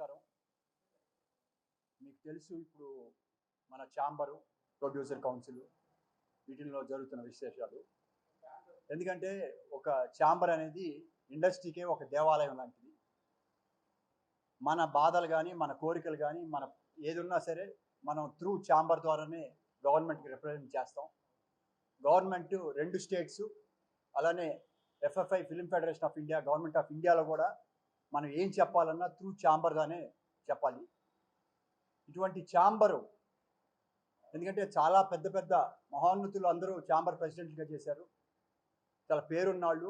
నమస్కారం. మీకు తెలుసు ఇప్పుడు మన ఛాంబరు, ప్రొడ్యూసర్ కౌన్సిల్ వీటిల్లో జరుగుతున్న విశేషాలు. ఎందుకంటే ఒక ఛాంబర్ అనేది ఇండస్ట్రీకే ఒక దేవాలయం లాంటిది. మన బాధలు కానీ, మన కోరికలు కానీ, మన ఏది ఉన్నా సరే మనం త్రూ ఛాంబర్ ద్వారానే గవర్నమెంట్కి రిప్రజెంట్ చేస్తాం. గవర్నమెంట్ 2 స్టేట్స్ అలానే FFI film federation of India, government of ఇండియాలో కూడా మనం ఏం చెప్పాలన్నా త్రూ ఛాంబర్గానే చెప్పాలి. ఇటువంటి ఛాంబరు ఎందుకంటే చాలా పెద్ద పెద్ద మహోన్నతులు అందరూ ఛాంబర్ ప్రెసిడెంట్గా చేశారు. చాలా పేరున్నాళ్ళు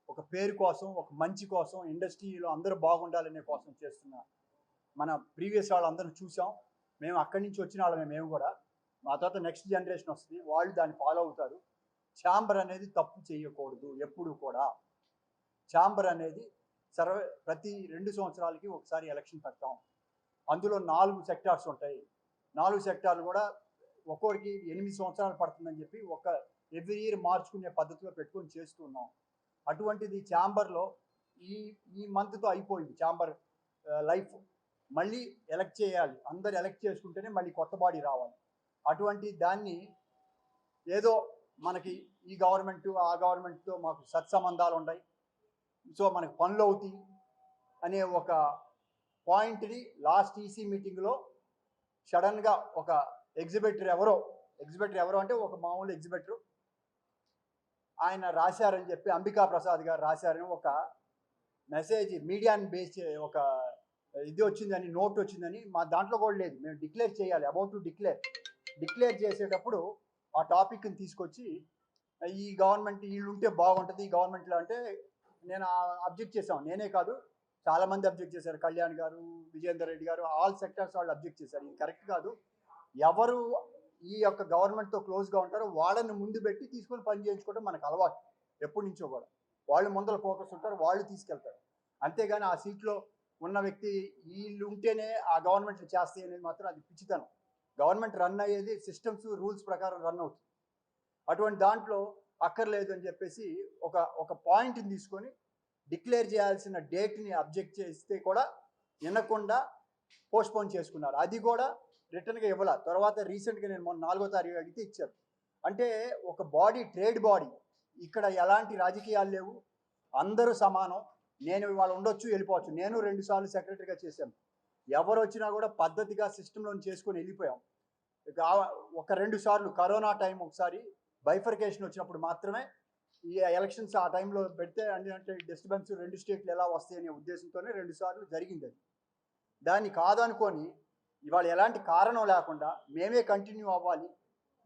ఒక పేరు కోసం, ఒక మంచి కోసం, ఇండస్ట్రీలో అందరూ బాగుండాలనే కోసం చేస్తున్న మన ప్రీవియస్ వాళ్ళందరూ చూసాం. మేము అక్కడి నుంచి వచ్చిన వాళ్ళమే. మేము కూడా మా తర్వాత నెక్స్ట్ జనరేషన్ వస్తుంది, వాళ్ళు దాన్ని ఫాలో అవుతారు. ఛాంబర్ అనేది తప్పు చేయకూడదు ఎప్పుడు కూడా. ఛాంబర్ అనేది ప్రతి 2 సంవత్సరాలకి ఒకసారి ఎలక్షన్ పెడతాం. అందులో 4 సెక్టార్స్ ఉంటాయి. 4 సెక్టార్లు కూడా ఒక్కొక్కరికి 8 సంవత్సరాలు పడుతుందని చెప్పి ఎవ్రీ ఇయర్ మార్చుకునే పద్ధతిలో పెట్టుకొని చేస్తున్నాం. అటువంటిది ఛాంబర్లో ఈ మంత్తో అయిపోయింది ఛాంబర్ లైఫ్. మళ్ళీ ఎలక్ట్ చేయాలి, అందరు ఎలక్ట్ చేసుకుంటేనే మళ్ళీ కొత్త బాడీ రావాలి. అటువంటి దాన్ని ఏదో మనకి ఈ గవర్నమెంట్ ఆ గవర్నమెంట్తో మాకు సత్సంబంధాలు ఉన్నాయి, సో మనకు పనులు అవుతాయి అనే ఒక పాయింట్ని లాస్ట్ ఈసీ మీటింగ్లో సడన్గా ఒక ఎగ్జిబిటర్ ఎవరో అంటే ఒక మామూలు ఎగ్జిబిటర్ ఆయన రాశారని చెప్పి, అంబికా ప్రసాద్ గారు రాశారని ఒక మెసేజ్ మీడియాని బేస్ ఒక ఇది వచ్చిందని, నోట్ వచ్చిందని మా దాంట్లో కూడా లేదు. మేము డిక్లేర్ చేయాలి, అబౌట్ టు డిక్లేర్ చేసేటప్పుడు ఆ టాపిక్ని తీసుకొచ్చి ఈ గవర్నమెంట్ వీళ్ళు ఉంటే బాగుంటుంది ఈ గవర్నమెంట్లో అంటే నేను అబ్జెక్ట్ చేశాను. నేనే కాదు, చాలామంది అబ్జెక్ట్ చేశారు. కళ్యాణ్ గారు, విజయేందర్ రెడ్డి గారు, ఆల్ సెక్టర్స్ వాళ్ళు అబ్జెక్ట్ చేశారు. ఇది కరెక్ట్ కాదు. ఎవరు ఈ యొక్క గవర్నమెంట్తో క్లోజ్గా ఉంటారో వాళ్ళని ముందు పెట్టి తీసుకొని పని చేయించుకోవడం మనకు అలవాటు ఎప్పటి నుంచో కూడా. వాళ్ళు ముందర ఫోకస్ ఉంటారు, వాళ్ళు తీసుకెళ్తారు. అంతేగాని ఆ సీట్లో ఉన్న వ్యక్తి వీళ్ళు ఉంటేనే ఆ గవర్నమెంట్లు చేస్తాయి అనేది మాత్రం అది పిచ్చితనం. గవర్నమెంట్ రన్ అయ్యేది సిస్టమ్స్, రూల్స్ ప్రకారం రన్ అవుతుంది. అటువంటి దాంట్లో అక్కర్లేదు అని చెప్పేసి ఒక పాయింట్ని తీసుకొని డిక్లేర్ చేయాల్సిన డేట్ని అబ్జెక్ట్ చేస్తే కూడా వినకుండా పోస్ట్పోన్ చేసుకున్నారు. అది కూడా రిటర్న్గా ఇవ్వాల. తర్వాత రీసెంట్గా నేను మొన్న 4వ తారీఖు అడిగితే ఇచ్చారు. అంటే ఒక బాడీ, ట్రేడ్ బాడీ, ఇక్కడ ఎలాంటి రాజకీయాలు లేవు, అందరూ సమానం. నేను ఇవాళ ఉండొచ్చు, వెళ్ళిపోవచ్చు. నేను 2 సార్లు సెక్రటరీగా చేశాను. ఎవరు వచ్చినా కూడా పద్ధతిగా సిస్టంలో చేసుకొని వెళ్ళిపోయాం. ఒక 2 సార్లు కరోనా టైం ఒకసారి బైఫర్కేషన్ వచ్చినప్పుడు మాత్రమే ఈ ఎలక్షన్స్ ఆ టైంలో పెడితే అంటే డిస్టర్బెన్స్ 2 స్టేట్లు ఎలా వస్తాయి అనే ఉద్దేశంతోనే 2 సార్లు జరిగింది. అది దాన్ని కాదనుకొని ఇవాళ ఎలాంటి కారణం లేకుండా మేమే కంటిన్యూ అవ్వాలి.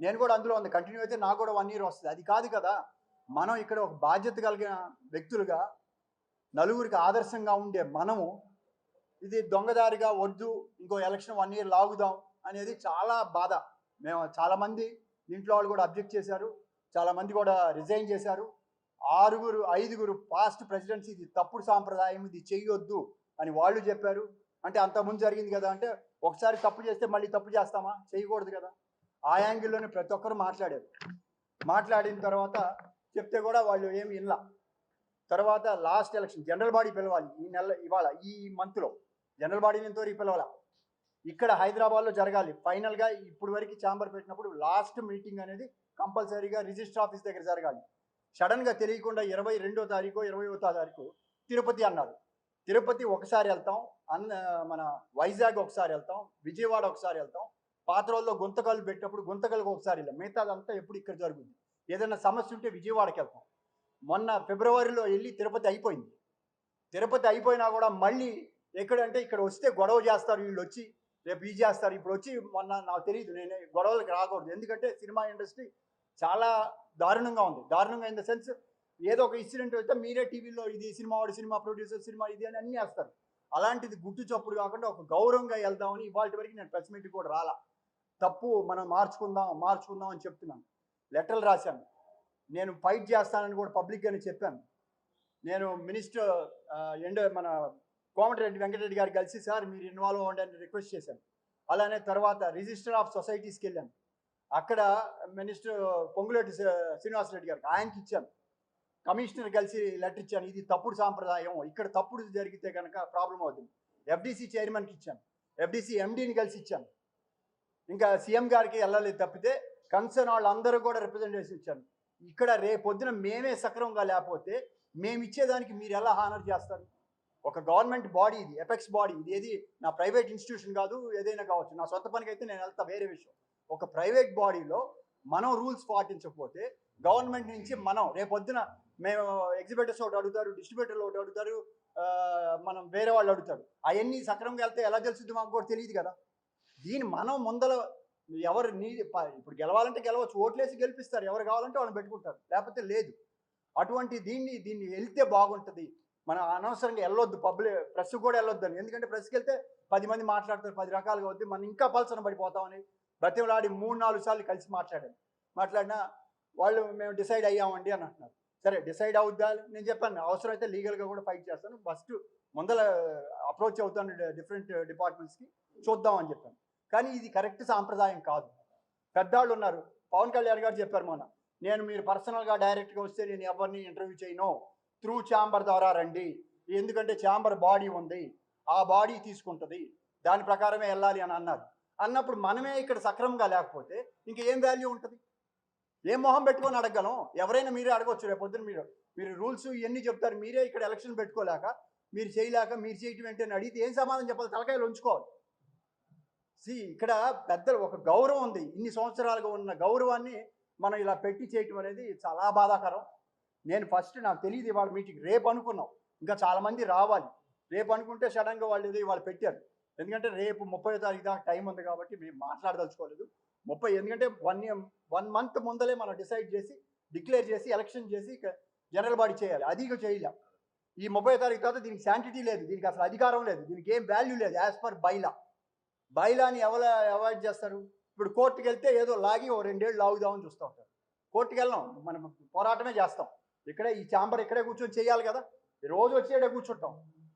నేను కూడా అందులో ఉంది, కంటిన్యూ అయితే నాకు కూడా 1 ఇయర్ వస్తుంది. అది కాదు కదా. మనం ఇక్కడ ఒక బాధ్యత కలిగిన వ్యక్తులుగా, నలుగురికి ఆదర్శంగా ఉండే మనము ఇది దొంగదారిగా వద్దు, ఇంకో ఎలక్షన్ 1 ఇయర్ లాగుదాం అనేది చాలా బాధ. మేము చాలామంది ఇంట్లో వాళ్ళు కూడా అబ్జెక్ట్ చేశారు, చాలామంది కూడా రిజైన్ చేశారు. 5గురు పాస్ట్ ప్రెసిడెంట్స్ ఇది తప్పుడు సాంప్రదాయం, ఇది చెయ్యొద్దు అని వాళ్ళు చెప్పారు. అంటే అంతకుముందు జరిగింది కదా, అంటే ఒకసారి తప్పు చేస్తే మళ్ళీ తప్పు చేస్తామా? చేయకూడదు కదా. ఆ యాంగిల్లోనే ప్రతి ఒక్కరు మాట్లాడారు. మాట్లాడిన తర్వాత చెప్తే కూడా వాళ్ళు ఏమి వినలా. తర్వాత లాస్ట్ ఎలక్షన్ జనరల్ బాడీ పిలవాలి ఇవాళ ఈ మంత్లో జనరల్ బాడీని ఎంతవరకు పిలవాల. ఇక్కడ హైదరాబాద్లో జరగాలి. ఫైనల్గా ఇప్పుడు వరకు ఛాంబర్ పెట్టినప్పుడు లాస్ట్ మీటింగ్ అనేది కంపల్సరీగా రిజిస్టర్ ఆఫీస్ దగ్గర జరగాలి. సడన్గా తెలియకుండా 22వ తారీఖు 20వ తారీఖు తిరుపతి అన్నారు. తిరుపతి ఒకసారి వెళ్తాం, మన వైజాగ్ ఒకసారి వెళ్తాం, విజయవాడ ఒకసారి వెళ్తాం. పాత రోజుల్లో గుంతకల్లు పెట్టినప్పుడు గుంతకల్లుకు ఒకసారి వెళ్ళాం. మిగతాదంతా ఎప్పుడు ఇక్కడ జరుగుతుంది. ఏదైనా సమస్య ఉంటే విజయవాడకి వెళ్తాం. మొన్న ఫిబ్రవరిలో వెళ్ళి తిరుపతి అయిపోయింది. తిరుపతి అయిపోయినా కూడా మళ్ళీ ఎక్కడంటే ఇక్కడ వస్తే గొడవ చేస్తారు, వీళ్ళు వచ్చి రేపు ఇది చేస్తారు. ఇప్పుడు వచ్చి మొన్న నాకు తెలియదు, నేను గొడవలకు రాకూడదు. ఎందుకంటే సినిమా ఇండస్ట్రీ చాలా దారుణంగా ఉంది. దారుణంగా ఇన్ ద సెన్స్ ఏదో ఒక ఇన్సిడెంట్ అయితే మీరే టీవీలో ఇది సినిమా వాడు, సినిమా ప్రొడ్యూసర్, సినిమా ఇది అని అన్నీ వేస్తారు. అలాంటిది గుట్టు చప్పుడు కాకుండా ఒక గౌరవంగా వెళ్దామని ఇవాళ వరకు నేను ప్రెస్ మీట్కి కూడా రాలా. తప్పు మనం మార్చుకుందాం అని చెప్తున్నాను. లెటర్లు రాశాను. నేను ఫైట్ చేస్తానని కూడా పబ్లిక్గానే చెప్పాను. నేను మినిస్టర్ మన కోమటిరెడ్డి వెంకటరెడ్డి గారు కలిసి సార్ మీరు ఇన్వాల్వ్ అవ్వండి అని రిక్వెస్ట్ చేశాను. అలానే తర్వాత రిజిస్టర్ ఆఫ్ సొసైటీస్కి వెళ్ళాను. అక్కడ మినిస్టర్ పొంగులేటి శ్రీనివాసరెడ్డి గారికి ఆయనకి ఇచ్చాను. కమిషనర్ కలిసి లెటర్ ఇచ్చాను. ఇది తప్పుడు సాంప్రదాయం, ఇక్కడ తప్పుడు జరిగితే కనుక ప్రాబ్లం అవుతుంది. ఎఫ్డీసీ చైర్మన్కి ఇచ్చాను, ఎఫ్డీసీ ఎండీని కలిసి ఇచ్చాను, ఇంకా సీఎం గారికి వెళ్ళలేదు తప్పితే కన్సర్న్ వాళ్ళందరూ కూడా రిప్రజెంటేషన్ ఇచ్చాను. ఇక్కడ రేపొద్దున మేమే సక్రమంగా లేకపోతే మేము ఇచ్చేదానికి మీరు ఎలా హానర్ చేస్తారు? ఒక గవర్నమెంట్ బాడీ ఇది, ఎపెక్స్ బాడీ ఇది. ఏది నా ప్రైవేట్ ఇన్స్టిట్యూషన్ కాదు, ఏదైనా కావచ్చు, నా సొంత పనికి అయితే నేను వెళ్తా, వేరే విషయం. ఒక ప్రైవేట్ బాడీలో మనం రూల్స్ పాటించకపోతే గవర్నమెంట్ నుంచి మనం రేపొద్దున మేము ఎగ్జిబిటర్స్ ఒకటి అడుగుతారు, డిస్ట్రిబ్యూటర్లు ఒకటి అడుగుతారు, మనం వేరే వాళ్ళు అడుగుతారు. అవన్నీ సక్రమంగా వెళ్తే ఎలా తెలుస్తుంది మాకు కూడా తెలియదు కదా. దీన్ని మనం ముందల ఎవరు ఇప్పుడు గెలవాలంటే గెలవచ్చు, ఓట్లేసి గెలిపిస్తారు, ఎవరు కావాలంటే వాళ్ళని పెట్టుకుంటారు, లేకపోతే లేదు. అటువంటి దీన్ని వెళ్తే బాగుంటుంది. మనం అనవసరంగా వెళ్ళొద్దు, ప్రెస్ కూడా వెళ్ళొద్దు అని. ఎందుకంటే ప్రెస్కి వెళ్తే 10 మంది మాట్లాడతారు, 10 రకాలుగా వద్దు, మనం ఇంకా పలసన పడిపోతామని బ్రతిమలాడి 3-4 సార్లు కలిసి మాట్లాడినా వాళ్ళు మేము డిసైడ్ అయ్యామండి అని అంటున్నారు. సరే డిసైడ్ అవుద్దా? నేను చెప్పాను అవసరమైతే లీగల్గా కూడా ఫైట్ చేస్తాను, ఫస్ట్ ముందల అప్రోచ్ అవుతాను డిఫరెంట్ డిపార్ట్మెంట్స్కి, చూద్దాం అని చెప్పాను. కానీ ఇది కరెక్ట్ సాంప్రదాయం కాదు. పెద్దవాళ్ళు ఉన్నారు, పవన్ కళ్యాణ్ గారు చెప్పారు మొన్న, నేను మీరు పర్సనల్గా డైరెక్ట్గా వస్తే నేను ఎవరిని ఇంటర్వ్యూ చేయను, త్రూ ఛాంబర్ ద్వారా రండి, ఎందుకంటే ఛాంబర్ బాడీ ఉంది, ఆ బాడీ తీసుకుంటుంది, దాని ప్రకారమే వెళ్ళాలి అని అన్నారు. అన్నప్పుడు మనమే ఇక్కడ సక్రమంగా లేకపోతే ఇంకేం వాల్యూ ఉంటుంది? ఏం మొహం పెట్టుకొని అడగలం? ఎవరైనా మీరే అడగవచ్చు. రేపొద్దున మీరు రూల్స్ ఇవన్నీ చెప్తారు, మీరే ఇక్కడ ఎలక్షన్ పెట్టుకోలేక, మీరు చేయలేక, మీరు చేయటం ఏంటని అడిగితే ఏం సమాధానం చెప్పాలి? తలకాయలు ఉంచుకోవాలి. ఇక్కడ పెద్దలు ఒక గౌరవం ఉంది, ఇన్ని సంవత్సరాలుగా ఉన్న గౌరవాన్ని మనం ఇలా పెట్టి చేయటం అనేది చాలా బాధాకరం. నేను ఫస్ట్ నాకు తెలియదు ఇవాళ మీటింగ్, రేపు అనుకున్నాం, ఇంకా చాలామంది రావాలి, రేపు అనుకుంటే సడన్గా వాళ్ళు పెట్టారు. ఎందుకంటే రేపు 30వ తారీఖు దాకా టైం ఉంది కాబట్టి మేము మాట్లాడదలుచుకోలేదు. 30, ఎందుకంటే 1 మంత్ ముందలే మనం డిసైడ్ చేసి డిక్లేర్ చేసి ఎలక్షన్ చేసి జనరల్ బాడీ చేయాలి, అది ఇక చేయలేం. ఈ 30వ తారీఖు తర్వాత దీనికి శాంటిటీ లేదు, దీనికి అసలు అధికారం లేదు, దీనికి ఏం వాల్యూ లేదు యాజ్ పర్ బైలాని ఎవరు అవాయిడ్ చేస్తారు? ఇప్పుడు కోర్టుకి వెళ్తే ఏదో లాగి 2 ఏళ్ళు లాగుదామని చూస్తూ ఉంటారు. కోర్టుకి వెళ్ళాం, మనం పోరాటమే చేస్తాం. ఇక్కడే ఈ ఛాంబర్ ఇక్కడే కూర్చొని చేయాలి కదా, రోజు వచ్చి ఏడే కూర్చుంటాం,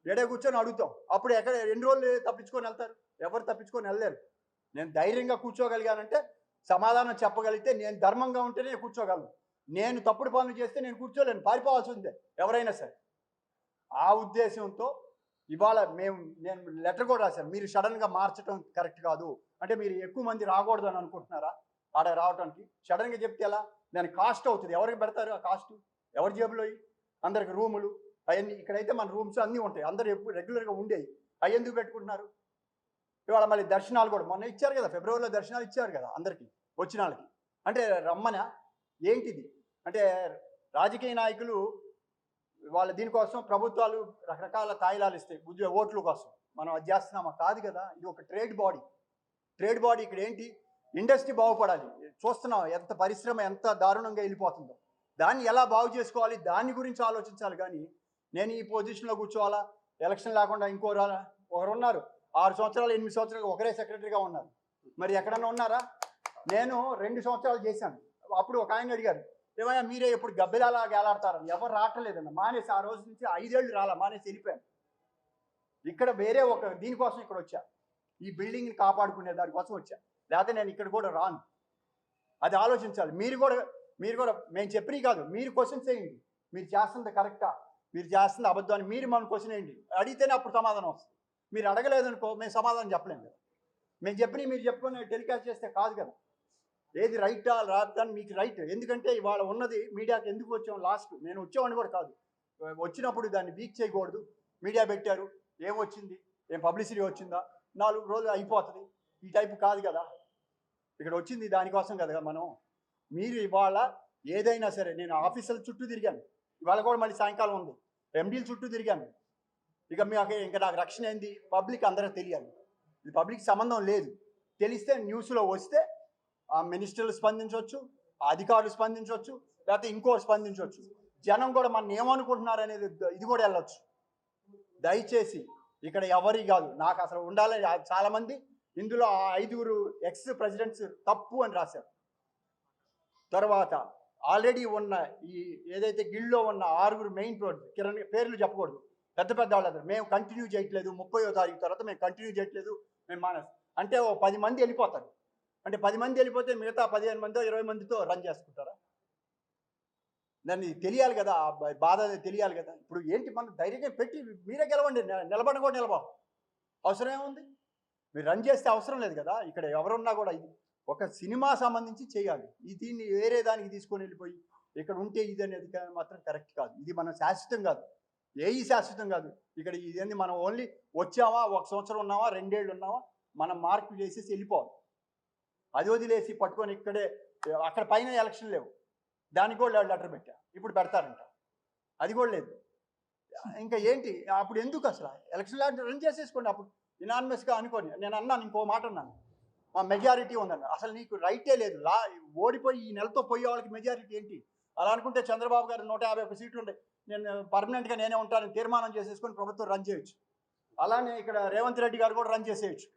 ఏడే కూర్చొని అడుగుతాం. అప్పుడు ఎక్కడ 2 రోజులు తప్పించుకొని వెళ్తారు? ఎవరు తప్పించుకొని వెళ్ళలేరు. నేను ధైర్యంగా కూర్చోగలిగానంటే, సమాధానం చెప్పగలిగితే, నేను ధర్మంగా ఉంటేనే కూర్చోగలను. నేను తప్పుడు పనులు చేస్తే నేను కూర్చోలేను, పారిపోవాల్సి ఉంది ఎవరైనా సరే. ఆ ఉద్దేశంతో ఇవాళ నేను లెటర్ కూడా రాశాను, మీరు సడన్గా మార్చడం కరెక్ట్ కాదు అంటే, మీరు ఎక్కువ మంది రాకూడదు అని అనుకుంటున్నారా ఆడ రావడానికి? సడన్గా చెప్తే ఎలా? దానికి కాస్ట్ అవుతుంది. ఎవరికి పెడతారు ఆ కాస్ట్? ఎవరి జేబులో? అందరికి రూములు అవన్నీ, ఇక్కడైతే మన రూమ్స్ అన్నీ ఉంటాయి, అందరు ఎప్పుడు రెగ్యులర్గా ఉండేవి, అవి ఎందుకు పెట్టుకుంటున్నారు? ఇవాళ మళ్ళీ దర్శనాలు కూడా మొన్న ఇచ్చారు కదా, ఫిబ్రవరిలో దర్శనాలు ఇచ్చారు కదా అందరికీ వచ్చిన వాళ్ళకి. అంటే రమ్మన ఏంటిది? అంటే రాజకీయ నాయకులు వాళ్ళ దీనికోసం ప్రభుత్వాలు రకరకాల తాయిలాలు ఇస్తాయి ఓట్ల కోసం, మనం అది చేస్తున్నామా? కాదు కదా, ఇది ఒక ట్రేడ్ బాడీ. ఇక్కడ ఏంటి? ఇండస్ట్రీ బాగుపడాలి. చూస్తున్నాం ఎంత పరిశ్రమ ఎంత దారుణంగా వెళ్ళిపోతుందో, దాన్ని ఎలా బాగు చేసుకోవాలి దాని గురించి ఆలోచించాలి. కానీ నేను ఈ పొజిషన్లో కూర్చోవాలా, ఎలక్షన్ లేకుండా ఒకరు ఉన్నారు 6 సంవత్సరాలు 8 సంవత్సరాలు ఒకరే సెక్రటరీగా ఉన్నారు, మరి ఎక్కడన్నా ఉన్నారా? నేను 2 సంవత్సరాలు చేశాను. అప్పుడు ఒక ఆయన అడిగారు, ఏమైనా మీరే ఎప్పుడు గబ్బిలాలా గేలాడతారని. ఎవరు రావట్లేదన్న, మానేసి ఆ రోజు నుంచి 5 ఏళ్ళు రాలా, మానేసి వెళ్ళిపోయాను. ఇక్కడ వేరే ఒక దీనికోసం ఇక్కడ వచ్చా, ఈ బిల్డింగ్ని కాపాడుకునే దానికోసం వచ్చా, లేకపోతే నేను ఇక్కడ కూడా రాను. అది ఆలోచించాలి. మీరు కూడా మేము చెప్పినవి కాదు, మీరు క్వశ్చన్స్ వేయండి, మీరు చేస్తుంది కరెక్టా, మీరు చేస్తుంది అబద్ధాన్ని మీరు మనం క్వశ్చన్ వేయండి, అడిగితేనే అప్పుడు సమాధానం వస్తుంది. మీరు అడగలేదనుకో మేము సమాధానం చెప్పలేము కదా. మేము చెప్పినవి మీరు చెప్పుకొని టెలికాస్ట్ చేస్తే కాదు కదా. ఏది రైటా రాదని మీకు రైట్. ఎందుకంటే ఇవాళ ఉన్నది మీడియాకి ఎందుకు వచ్చాం, లాస్ట్ నేను వచ్చేవాడిని కూడా కాదు, వచ్చినప్పుడు దాన్ని వీక్ చేయకూడదు. మీడియా పెట్టారు, ఏమొచ్చింది, ఏం పబ్లిసిటీ వచ్చిందా, 4 రోజులు అయిపోతుంది, ఈ టైపు కాదు కదా. ఇక్కడ వచ్చింది దానికోసం కదా మనం. మీరు ఇవాళ ఏదైనా సరే, నేను ఆఫీసర్ల చుట్టూ తిరిగాను, ఇవాళ కూడా మళ్ళీ సాయంకాలం ఉంది, ఎండీల చుట్టూ తిరిగాను. ఇంకా నాకు రక్షణ ఏంది? పబ్లిక్ అందరూ తెలియాలి, ఇది పబ్లిక్ సంబంధం లేదు. తెలిస్తే న్యూస్లో వస్తే ఆ మినిస్టర్లు స్పందించవచ్చు, ఆ అధికారులు స్పందించవచ్చు, లేకపోతే ఇంకోటి స్పందించవచ్చు. జనం కూడా మన ఏమనుకుంటున్నారు అనేది ఇది కూడా వెళ్ళొచ్చు. దయచేసి ఇక్కడ ఎవరి కాదు, నాకు అసలు ఉండాలని చాలామంది ఇందులో 5 ఎక్స్ ప్రెసిడెంట్స్ తప్పు అని రాశారు. తర్వాత ఆల్రెడీ ఉన్న ఈ ఏదైతే గిల్డ్లో ఉన్న 6 మెయిన్ కిరణ్ పేర్లు చెప్పకూడదు, పెద్ద వాళ్ళందరూ మేము కంటిన్యూ చేయట్లేదు, 30వ తారీఖు తర్వాత మేము కంటిన్యూ చేయట్లేదు, మేము మానేస్తాం అంటే 10 మంది వెళ్ళిపోతారు. అంటే 10 మంది వెళ్ళిపోతే మిగతా 15 మందితో 20 మందితో రన్ చేసుకుంటారా? దాన్ని తెలియాలి కదా, బాధ తెలియాలి కదా. ఇప్పుడు ఏంటి, మనం ధైర్యంగా పెట్టి మీరే గెలవండి, నిలబడి కూడా నిలబడం. అవసరం ఏముంది? మీరు రన్ చేస్తే అవసరం లేదు కదా. ఇక్కడ ఎవరున్నా కూడా ఇది ఒక సినిమా సంబంధించి చేయాలి. దీన్ని వేరే దానికి తీసుకొని వెళ్ళిపోయి ఇక్కడ ఉంటే ఇది అనేది మాత్రం కరెక్ట్ కాదు. ఇది మనం శాశ్వతం కాదు, శాశ్వతం కాదు. ఇక్కడ ఇదేంది, మనం ఓన్లీ వచ్చామా, 1 సంవత్సరం ఉన్నామా, 2 ఏళ్ళు ఉన్నామా, మనం మార్పులు చేసేసి వెళ్ళిపోవాలి. అది వదిలేసి పట్టుకొని ఇక్కడే అక్కడ పైన ఎలక్షన్ లేవు, దానికి కూడా లెటర్ పెట్టా, ఇప్పుడు పెడతారంట, అది కూడా లేదు. ఇంకా ఏంటి అప్పుడు? ఎందుకు అసలు ఎలక్షన్ రన్ చేసేసుకోండి. అప్పుడు యునానిమస్గా అనుకోని నేను అన్నాను, ఇంకో మాట అన్నాను, మా మెజారిటీ ఉందన్న. అసలు నీకు రైటే లేదు. ఓడిపోయి ఈ నెలతో పోయే వాళ్ళకి మెజారిటీ ఏంటి? అలా అనుకుంటే చంద్రబాబు గారు 151 సీట్లు ఉంటాయి, నేను పర్మనెంట్గా నేనే ఉంటానని తీర్మానం చేసేసుకొని ప్రభుత్వం రన్ చేయొచ్చు. అలానే ఇక్కడ రేవంత్ రెడ్డి గారు కూడా రన్ చేసేయచ్చు,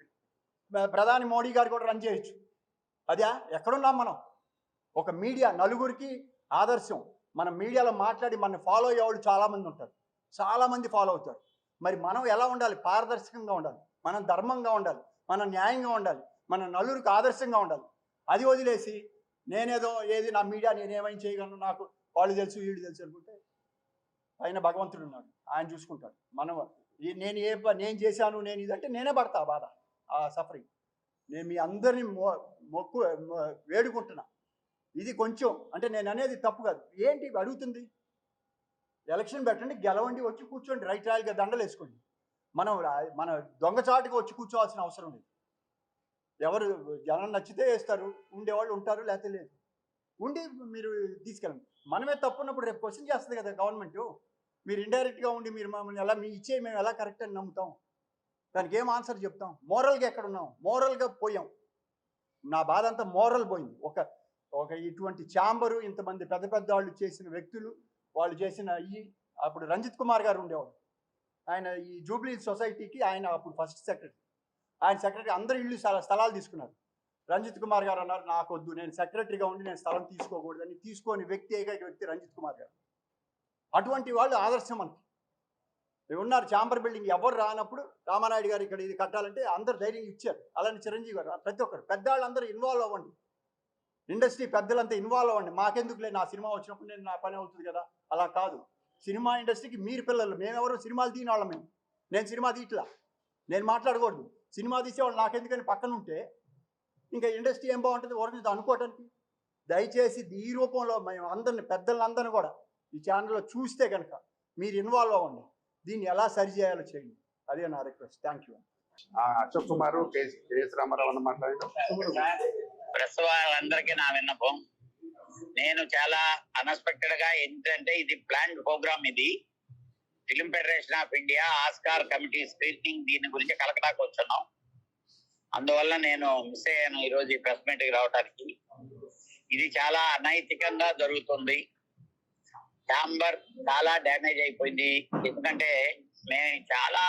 ప్రధాని మోడీ గారు కూడా రన్ చేయొచ్చు. అదే ఎక్కడున్నాం మనం? ఒక మీడియా నలుగురికి ఆదర్శం. మనం మీడియాలో మాట్లాడి మన ఫాలో అయ్యేవాళ్ళు చాలామంది ఉంటారు, చాలామంది ఫాలో అవుతారు. మరి మనం ఎలా ఉండాలి? పారదర్శకంగా ఉండాలి, మనం ధర్మంగా ఉండాలి, మనం న్యాయంగా ఉండాలి, మన నలుగురికి ఆదర్శంగా ఉండాలి. అది వదిలేసి నేనేదో ఏది నా మీడియా నేనేమైనా చేయగలను, నాకు వాళ్ళు తెలుసు వీళ్ళు తెలుసు అనుకుంటే ఆయన భగవంతుడు ఉన్నాడు, ఆయన చూసుకుంటాడు. మనం నేను చేశాను, నేను ఇదంటే నేనే పడతా బాధ, ఆ సఫరింగ్. నేను మీ అందరినీ వేడుకుంటున్నా. ఇది కొంచెం అంటే నేను అనేది తప్పు కాదు. ఏంటి అడుగుతుంది? ఎలక్షన్ పెట్టండి, గెలవండి, వచ్చి కూర్చోండి, రైట్ రాయల్గా దండలు వేసుకోండి. మన దొంగచాటుగా వచ్చి కూర్చోవాల్సిన అవసరం లేదు. ఎవరు జనం నచ్చితే వేస్తారు, ఉండేవాళ్ళు ఉంటారు, లేకపోతే లేదు. ఉండి మీరు తీసుకెళ్ళండి. మనమే తప్పున్నప్పుడు రేపు క్వశ్చన్ చేస్తుంది కదా గవర్నమెంట్. మీరు ఇండైరెక్ట్గా ఉండి మీరు మమ్మల్ని ఎలా మేము ఎలా కరెక్ట్ అని నమ్ముతాం? దానికి ఏం ఆన్సర్ చెప్తాం? మోరల్గా ఎక్కడ ఉన్నాం? మోరల్గా పోయాం. నా బాధ అంతా మోరల్ పోయింది. ఒక ఇటువంటి ఛాంబరు, ఇంతమంది పెద్ద పెద్ద వాళ్ళు చేసిన వ్యక్తులు, వాళ్ళు చేసిన అప్పుడు రంజిత్ కుమార్ గారు ఉండేవాడు, ఆయన ఈ జూబ్లీ సొసైటీకి ఆయన అప్పుడు ఫస్ట్ సెక్రటరీ. ఆయన సెక్రటరీ అందరూ ఇల్లు స్థలాలు తీసుకున్నారు. రంజిత్ కుమార్ గారు అన్నారు, నాకు వద్దు, నేను సెక్రటరీగా ఉండి నేను స్థలం తీసుకోకూడదని. తీసుకోని ఏకైక వ్యక్తి రంజిత్ కుమార్ గారు. అటువంటి వాళ్ళు ఆదర్శం మనకి ఉన్నారు. ఛాంబర్ బిల్డింగ్ ఎవరు రానప్పుడు రామానాయుడు గారు ఇక్కడ ఇది కట్టాలంటే అందరు ధైర్యం ఇచ్చారు. అలానే చిరంజీవి గారు, ప్రతి ఒక్కరు పెద్దవాళ్ళందరూ ఇన్వాల్వ్ అవ్వండి, ఇండస్ట్రీ పెద్దలంతా ఇన్వాల్వ్ అవ్వండి. మాకెందుకులే, నా సినిమా వచ్చినప్పుడు నా పని అవుతుంది కదా. అలా కాదు. సినిమా ఇండస్ట్రీకి మీరు పిల్లలు, మేమెవరు సినిమాలు తీని వాళ్ళం. నేను సినిమా తీయట్లా, నేను మాట్లాడకూడదు. సినిమా తీసేవాళ్ళు నాకెందుకని పక్కన ఉంటే ఇంకా ఇండస్ట్రీ ఏం బాగుంటుంది ఓరిని అనుకోవటానికి. దయచేసి ఈ రూపంలో మేము అందరిని, పెద్దలందరినీ కూడా ఈ ఛానల్లో చూస్తే కనుక మీరు ఇన్వాల్వ్ అవ్వండి, దీన్ని ఎలా సరి చేయాలో చేయండి. అదే నా request. Thank you. Ashok Kumar, K S Ramarao అన్న మాట్లాడారు. ప్రెస్ వాళ్ళందరికీ నా విన్నపం. నేను చాలా అన్ఎక్స్పెక్టెడ్ గా, ఏంటంటే ఇది ప్లాన్డ్ ప్రోగ్రామ్. ఇది film federation of India Oscar committee screening, దీని గురించి కలకటాకు వచ్చున్నాం. అందువల్ల నేను మిస్ అయ్యాను ఈరోజు ఈ ప్రెస్ మీట్ కి రావడానికి. ఇది చాలా అనైతికంగా జరుగుతుంది. ఛాంబర్ చాలా డ్యామేజ్ అయిపోయింది. ఎందుకంటే మేము చాలా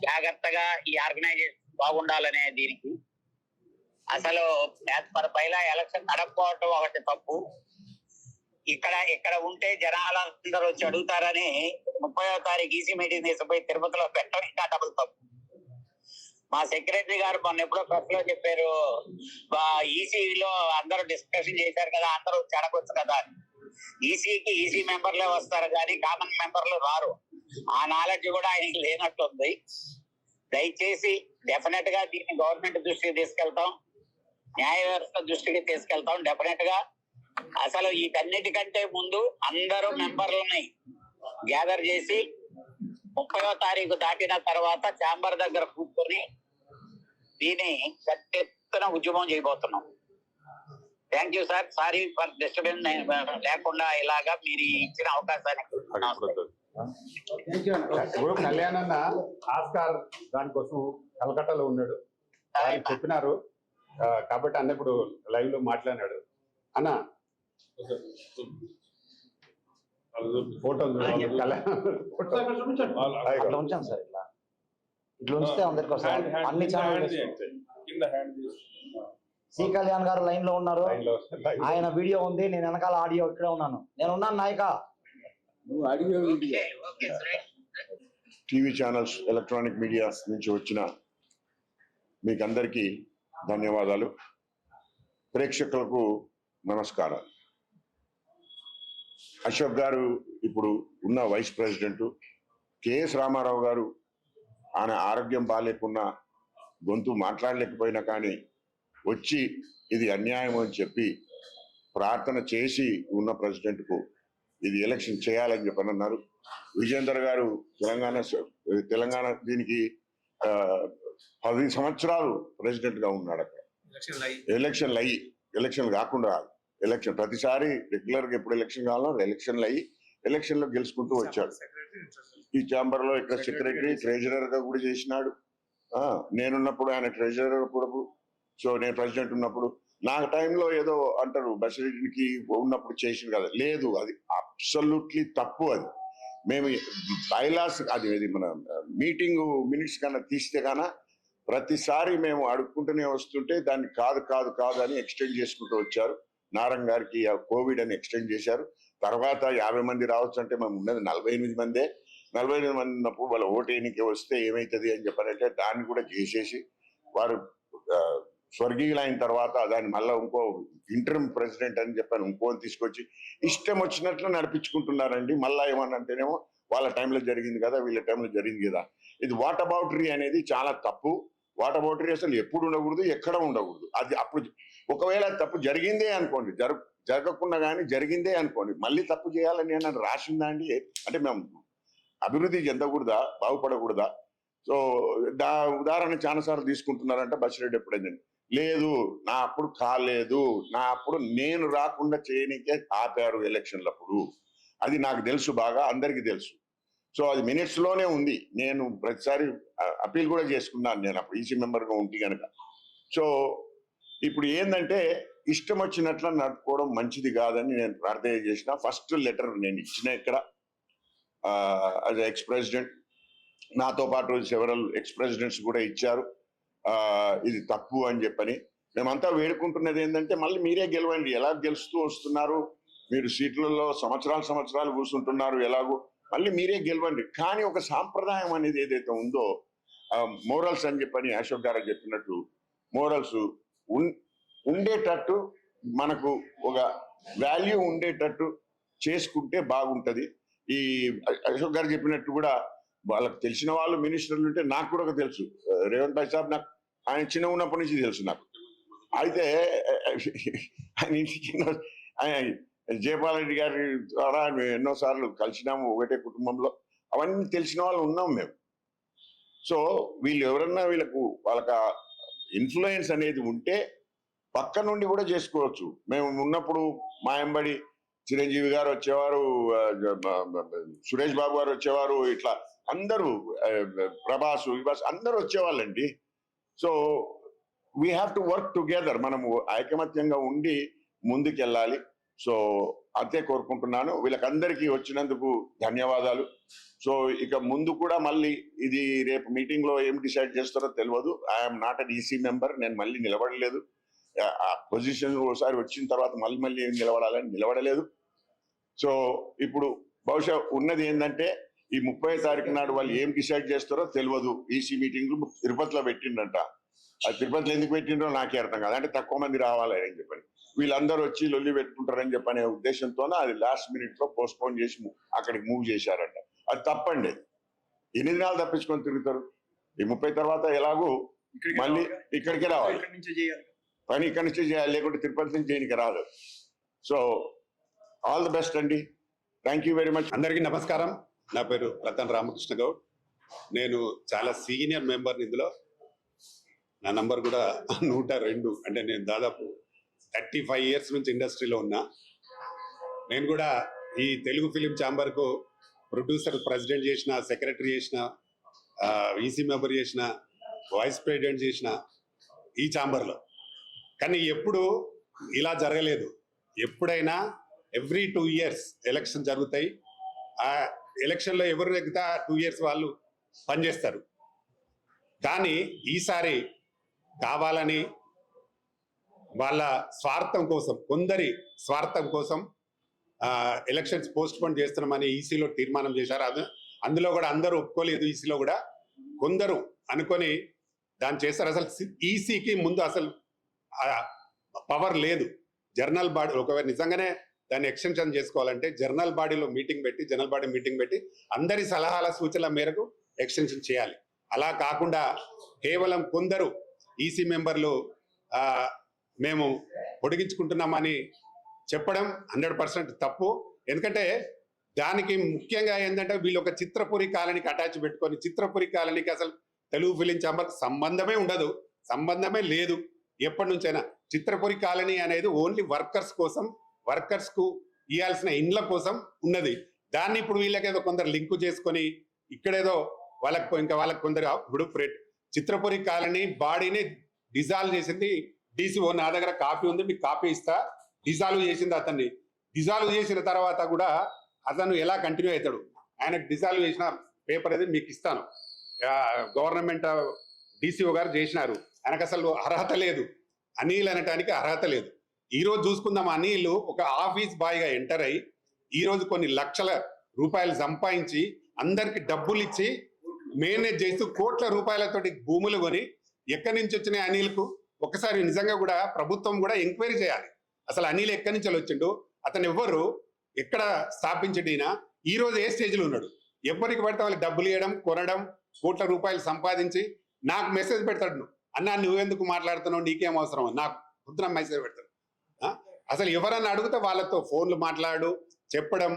జాగ్రత్తగా ఈ ఆర్గనైజేషన్ బాగుండాలనే దీనికి అసలు పైలా ఎలక్షన్ నడకపోవటం ఒకటి తప్పు. ఇక్కడ ఉంటే జనాలందరూ వచ్చి అడుగుతారని 30వ తారీఖు ఈసీ మీటింగ్ తీసుకుపోయి తిరుపతిలో పెట్టడం ఇంకా డబుల్ తప్పు. మా సెక్రటరీ గారు మొన్న ఎప్పుడో ప్రెస్ లో చెప్పారు, ఈసీలో అందరూ డిస్కషన్ చేశారు కదా, అందరూ చెడగొచ్చు కదా అని. ఈసీ మెంబర్లే వస్తారు కానీ కామన్ మెంబర్లు రారు. ఆ నాలెడ్జ్ కూడా ఆయనకి లేనట్టుంది. దయచేసి డెఫినెట్ గా దీన్ని గవర్నమెంట్ దృష్టికి తీసుకెళ్తాం, న్యాయ వ్యవస్థ దృష్టికి తీసుకెళ్తాం డెఫినెట్ గా. అసలు వీటన్నిటికంటే ముందు అందరూ మెంబర్లని గ్యాదర్ చేసి 30వ తారీఖు దాటిన తర్వాత ఛాంబర్ దగ్గర కూర్చొని దీన్ని పెద్ద ఎత్తున ఉద్యమం చేయబోతున్నాం. Thank you sir, sorry for disturbance లేకుండా ఇలాగా మీరు ఇచ్చిన అవకాశానికి. ఇప్పుడు కళ్యాణ్ అన్న ఆస్కార్ దానికోసం కలకట్టాలో ఉన్నాడు, చెప్పినారు కాబట్టి అన్న ఇప్పుడు లైవ్ లో మాట్లాడాడు. అన్న ఫోటోలు ఉంచాను సార్, ఇట్లా ఉంచితే అందరికి వస్తారు. అన్ని ఛానల్ సి కళ్యాణ్ గారు లైన్ లో ఉన్నారు, ఆయన వీడియో ఉంది, నేను వెనకాల ఆడియో ఇక్కడే ఉన్నాను. నేను ఉన్నాను నాయక. టీవీ ఛానల్స్, ఎలక్ట్రానిక్ మీడియాస్ నుంచి వచ్చిన మీకందరికీ ధన్యవాదాలు. ప్రేక్షకులకు నమస్కారాలు. అశోక్ గారు ఇప్పుడు ఉన్న వైస్ ప్రెసిడెంట్, కేఎస్ రామారావు గారు ఆయన ఆరోగ్యం బాగాలేకున్నా, గొంతు మాట్లాడలేకపోయినా కానీ వచ్చి ఇది అన్యాయం అని చెప్పి ప్రార్థన చేసి ఉన్న ప్రెసిడెంట్కు ఇది ఎలక్షన్ చేయాలని చెప్పని అన్నారు. విజేందర్ గారు తెలంగాణ దీనికి 10 సంవత్సరాలు ప్రెసిడెంట్ గా ఉన్నాడు. అక్కడ ఎలక్షన్లు కాకుండా ఎలక్షన్ ప్రతిసారి రెగ్యులర్ గా ఎప్పుడు ఎలక్షన్ కావాలో ఎలక్షన్ లో గెలుచుకుంటూ వచ్చాడు. ఈ ఛాంబర్ లో ఇక్కడ సెక్రటరీ, ట్రెజరర్ గా కూడా చేసినాడు. నేనున్నప్పుడు ఆయన ట్రెజరర్ కూడా, సో నేను ప్రెసిడెంట్ ఉన్నప్పుడు నా టైంలో ఏదో అంటారు బసిరెడ్డికి ఉన్నప్పుడు చేసింది కదా, లేదు, అది అబ్సల్యూట్లీ తప్పు. అది మేము బైలాస్ అది మన మీటింగ్ మినిట్స్ కన్నా తీస్తే కన్నా ప్రతిసారి మేము అడుక్కుంటూనే వస్తుంటే దాన్ని కాదు అని ఎక్స్టెండ్ చేసుకుంటూ వచ్చారు. నారాయణ గారికి కోవిడ్ అని ఎక్స్టెండ్ చేశారు. తర్వాత 50 మంది రావచ్చు అంటే మేము ఉన్నది 48 మందే. 48 మంది ఉన్నప్పుడు వాళ్ళ ఓటు ఎన్నిక వస్తే ఏమవుతుంది అని చెప్పారంటే దాన్ని కూడా చేసేసి వారు స్వర్గీయులైన తర్వాత దాన్ని మళ్ళీ ఇంకో ఇంటర్మ్ ప్రెసిడెంట్ అని చెప్పాను ఇంకోని తీసుకొచ్చి ఇష్టం వచ్చినట్లు నడిపించుకుంటున్నారండి. మళ్ళా ఏమన్నంటేనేమో వాళ్ళ టైంలో జరిగింది కదా, వీళ్ళ టైంలో జరిగింది కదా. ఇది వాట్ అబౌటరీ అనేది చాలా తప్పు. వాట్ అబౌటరీ అసలు ఎప్పుడు ఉండకూడదు, ఎక్కడ ఉండకూడదు. అది అప్పుడు ఒకవేళ తప్పు జరిగిందే అనుకోండి, జరగకుండా కానీ జరిగిందే అనుకోండి, మళ్ళీ తప్పు చేయాలని నేను రాసిందా అండి? అంటే మేము అభివృద్ధి చెందకూడదా, బాగుపడకూడదా? సో దా ఉదాహరణ చాలాసార్లు తీసుకుంటున్నారంటే బసిరెడ్డి ఎప్పుడైంది, లేదు నా అప్పుడు కాలేదు, నా అప్పుడు నేను రాకుండా చేయనికే ఆపారు ఎలక్షన్లప్పుడు. అది నాకు తెలుసు, బాగా అందరికీ తెలుసు. సో అది మినిట్స్ లోనే ఉంది. నేను ప్రతిసారి అప్పీల్ కూడా చేసుకున్నాను నేను అప్పుడు ఈసీ మెంబర్గా ఉంటే కనుక. సో ఇప్పుడు ఏంటంటే ఇష్టం వచ్చినట్లు నడుపుకోవడం మంచిది కాదని నేను ప్రార్థన చేసిన. ఫస్ట్ లెటర్ నేను ఇచ్చిన ఇక్కడ యాజ్ ఎక్స్ ప్రెసిడెంట్, నాతో పాటు సెవరల్ ఎక్స్ ప్రెసిడెంట్స్ కూడా ఇచ్చారు ఇది తప్పు అని చెప్పని. మేమంతా వేడుకుంటున్నది ఏంటంటే మళ్ళీ మీరే గెలవండి. ఎలా గెలుస్తూ వస్తున్నారు మీరు, సీట్లలో సంవత్సరాలు కూర్చుంటున్నారు, ఎలాగో మళ్ళీ మీరే గెలవండి. కానీ ఒక సాంప్రదాయం అనేది ఏదైతే ఉందో, మోరల్స్ అని చెప్పని అశోక్ గారు చెప్పినట్టు మోరల్స్ ఉండేటట్టు, మనకు ఒక వాల్యూ ఉండేటట్టు చేసుకుంటే బాగుంటది. ఈ అశోక్ గారు చెప్పినట్టు కూడా వాళ్ళకి తెలిసిన వాళ్ళు మినిస్టర్లు ఉంటే నాకు కూడా తెలుసు. రేవంత్ భాయ్ సాబ్ నాకు ఆయన చిన్న ఉన్నప్పటి నుంచి తెలుసు నాకు. అయితే ఆయన ఇంటికి జయపాల్ రెడ్డి గారి ద్వారా ఎన్నోసార్లు కలిసినాము, ఒకటే కుటుంబంలో. అవన్నీ తెలిసిన వాళ్ళు ఉన్నాం మేము. సో వీళ్ళు ఎవరన్నా వాళ్ళకి ఇన్ఫ్లుయెన్స్ అనేది ఉంటే పక్క నుండి కూడా చేసుకోవచ్చు. మేము ఉన్నప్పుడు మా ఎంబడి చిరంజీవి గారు వచ్చేవారు, సురేష్ బాబు గారు వచ్చేవారు, ఇట్లా అందరూ ప్రభాస్ అందరూ వచ్చేవాళ్ళండి. So we have to work together. మనము ఐకమత్యంగా ఉండి ముందుకెళ్ళాలి. సో అంతే కోరుకుంటున్నాను. వీళ్ళకందరికీ వచ్చినందుకు ధన్యవాదాలు. సో ఇక ముందు కూడా మళ్ళీ ఇది రేపు మీటింగ్ లో ఏం డిసైడ్ చేస్తారో తెలియదు. I'm not an EC member, నేను మళ్ళీ నిలబడలేదు. ఆ పొజిషన్ ఒకసారి వచ్చిన తర్వాత మళ్ళీ ఏం నిలబడలేదు. సో ఇప్పుడు బహుశా ఉన్నది ఏంటంటే ఈ 30వ తారీఖు నాడు వాళ్ళు ఏం డిసైడ్ చేస్తారో తెలియదు. ఈసీ మీటింగ్లు తిరుపతిలో పెట్టిండంట. ఆ తిరుపతిలో ఎందుకు పెట్టిండ్రో నాకే అర్థం కాదు. అంటే తక్కువ మంది రావాలి అని చెప్పని, వీళ్ళందరూ వచ్చి లొల్లి పెట్టుకుంటారని చెప్పనే ఉద్దేశంతోనే అది లాస్ట్ మినిట్ లో పోస్ట్పోన్ చేసి అక్కడికి మూవ్ చేశారంట. అది తప్పండి. ఎన్ని దినాలు తప్పించుకొని తిరుగుతారు? ఈ 30 తర్వాత ఎలాగూ మళ్ళీ ఇక్కడికే రావాలి, పని ఇక్కడి నుంచి చేయాలి, లేకుంటే తిరుపతి నుంచి చేయడానికి రాదు. సో ఆల్ ది బెస్ట్ అండి. Thank you very much. అందరికీ నమస్కారం. నా పేరు రతన్ రామకృష్ణ గౌడ్. నేను చాలా సీనియర్ మెంబర్ని ఇందులో. నా నంబర్ కూడా 102. అంటే నేను దాదాపు 35 ఇయర్స్ నుంచి ఇండస్ట్రీలో ఉన్నా. నేను కూడా ఈ తెలుగు ఫిలిం ఛాంబర్కు ప్రొడ్యూసర్, ప్రెసిడెంట్ చేసిన, సెక్రటరీ చేసిన, ఈసీ మెంబర్ చేసిన, వైస్ ప్రెసిడెంట్ చేసిన ఈ ఛాంబర్లో. కానీ ఎప్పుడు ఇలా జరగలేదు. ఎప్పుడైనా ఎవ్రీ 2 ఇయర్స్ ఎలక్షన్ జరుగుతాయి. ఆ ఎలక్షన్లో ఎవరు నెగ్గితే 2 ఇయర్స్ వాళ్ళు పనిచేస్తారు. కానీ ఈసారి కావాలని వాళ్ళ స్వార్థం కోసం, కొందరి స్వార్థం కోసం ఎలక్షన్స్ పోస్ట్ పోన్ చేస్తున్నామని ఈసీలో తీర్మానం చేశారు. అందులో కూడా అందరూ ఒప్పుకోలేదు. ఈసీలో కూడా కొందరు అనుకొని దాన్ని చేస్తారు. అసలు ఈసీకి ముందు అసలు పవర్ లేదు. జనరల్ బాడీ ఒకవేళ నిజంగానే దాన్ని ఎక్స్టెన్షన్ చేసుకోవాలంటే జనరల్ బాడీలో మీటింగ్ పెట్టి, జనరల్ బాడీ మీటింగ్ పెట్టి అందరి సలహాల సూచనల మేరకు ఎక్స్టెన్షన్ చేయాలి. అలా కాకుండా కేవలం కొందరు ఈసీ మెంబర్లు మేము పొడిగించుకుంటున్నామని చెప్పడం 100% తప్పు. ఎందుకంటే దానికి ముఖ్యంగా ఏంటంటే వీళ్ళు ఒక చిత్రపురి కాలనీకి అటాచ్ పెట్టుకొని, చిత్రపురి కాలనీకి అసలు తెలుగు ఫిలిం ఛాంబర్ సంబంధమే ఉండదు, సంబంధమే లేదు ఎప్పటి నుంచైనా. చిత్రపురి కాలనీ అనేది ఓన్లీ వర్కర్స్ కోసం, వర్కర్స్ కు ఇవ్వాల్సిన ఇండ్ల కోసం ఉన్నది. దాన్ని ఇప్పుడు వీళ్ళకేదో కొందరు లింకు చేసుకొని ఇక్కడేదో వాళ్ళకి కొందరు ఇప్పుడు చిత్రపురి కాలనీ బాడీని డిజాల్వ్ చేసింది DCO. నా దగ్గర కాపీ ఉంది, మీకు కాపీ ఇస్తా. డిజాల్వ్ చేసింది అతన్ని. డిజాల్వ్ చేసిన తర్వాత కూడా అతను ఎలా కంటిన్యూ అవుతాడు? ఆయనకు డిజాల్వ్ చేసిన పేపర్ అనేది మీకు ఇస్తాను. గవర్నమెంట్ DCO గారు చేసినారు. ఆయనకు అసలు అర్హత లేదు, అనిల్ అనటానికి అర్హత లేదు. ఈ రోజు చూసుకుందాం, అనిల్ ఒక ఆఫీస్ బాయ్గా ఎంటర్ అయ్యి ఈ రోజు కొన్ని లక్షల రూపాయలు సంపాదించి అందరికి డబ్బులు ఇచ్చి మేనేజ్ చేస్తూ కోట్ల రూపాయలతోటి భూములు కొని ఎక్కడి నుంచి వచ్చినాయి అనిల్కు? ఒకసారి నిజంగా కూడా ప్రభుత్వం కూడా ఎంక్వైరీ చేయాలి. అసలు అనిల్ ఎక్కడి నుంచి వచ్చిండు, అతను ఎవ్వరు, ఎక్కడ స్థాపించడినా, ఈ రోజు ఏ స్టేజ్లో ఉన్నాడు? ఎవరికి పడితే వాళ్ళకి డబ్బులు ఇవ్వడం, కొనడం, కోట్ల రూపాయలు సంపాదించి నాకు మెసేజ్ పెడతాడు, అన్నా నువ్వెందుకు మాట్లాడుతున్నావు, నీకేం అవసరం? నాకు పొద్దున మెసేజ్ పెడతాడు. అసలు ఎవరన్నా అడిగితే వాళ్ళతో ఫోన్లు మాట్లాడు చెప్పడం.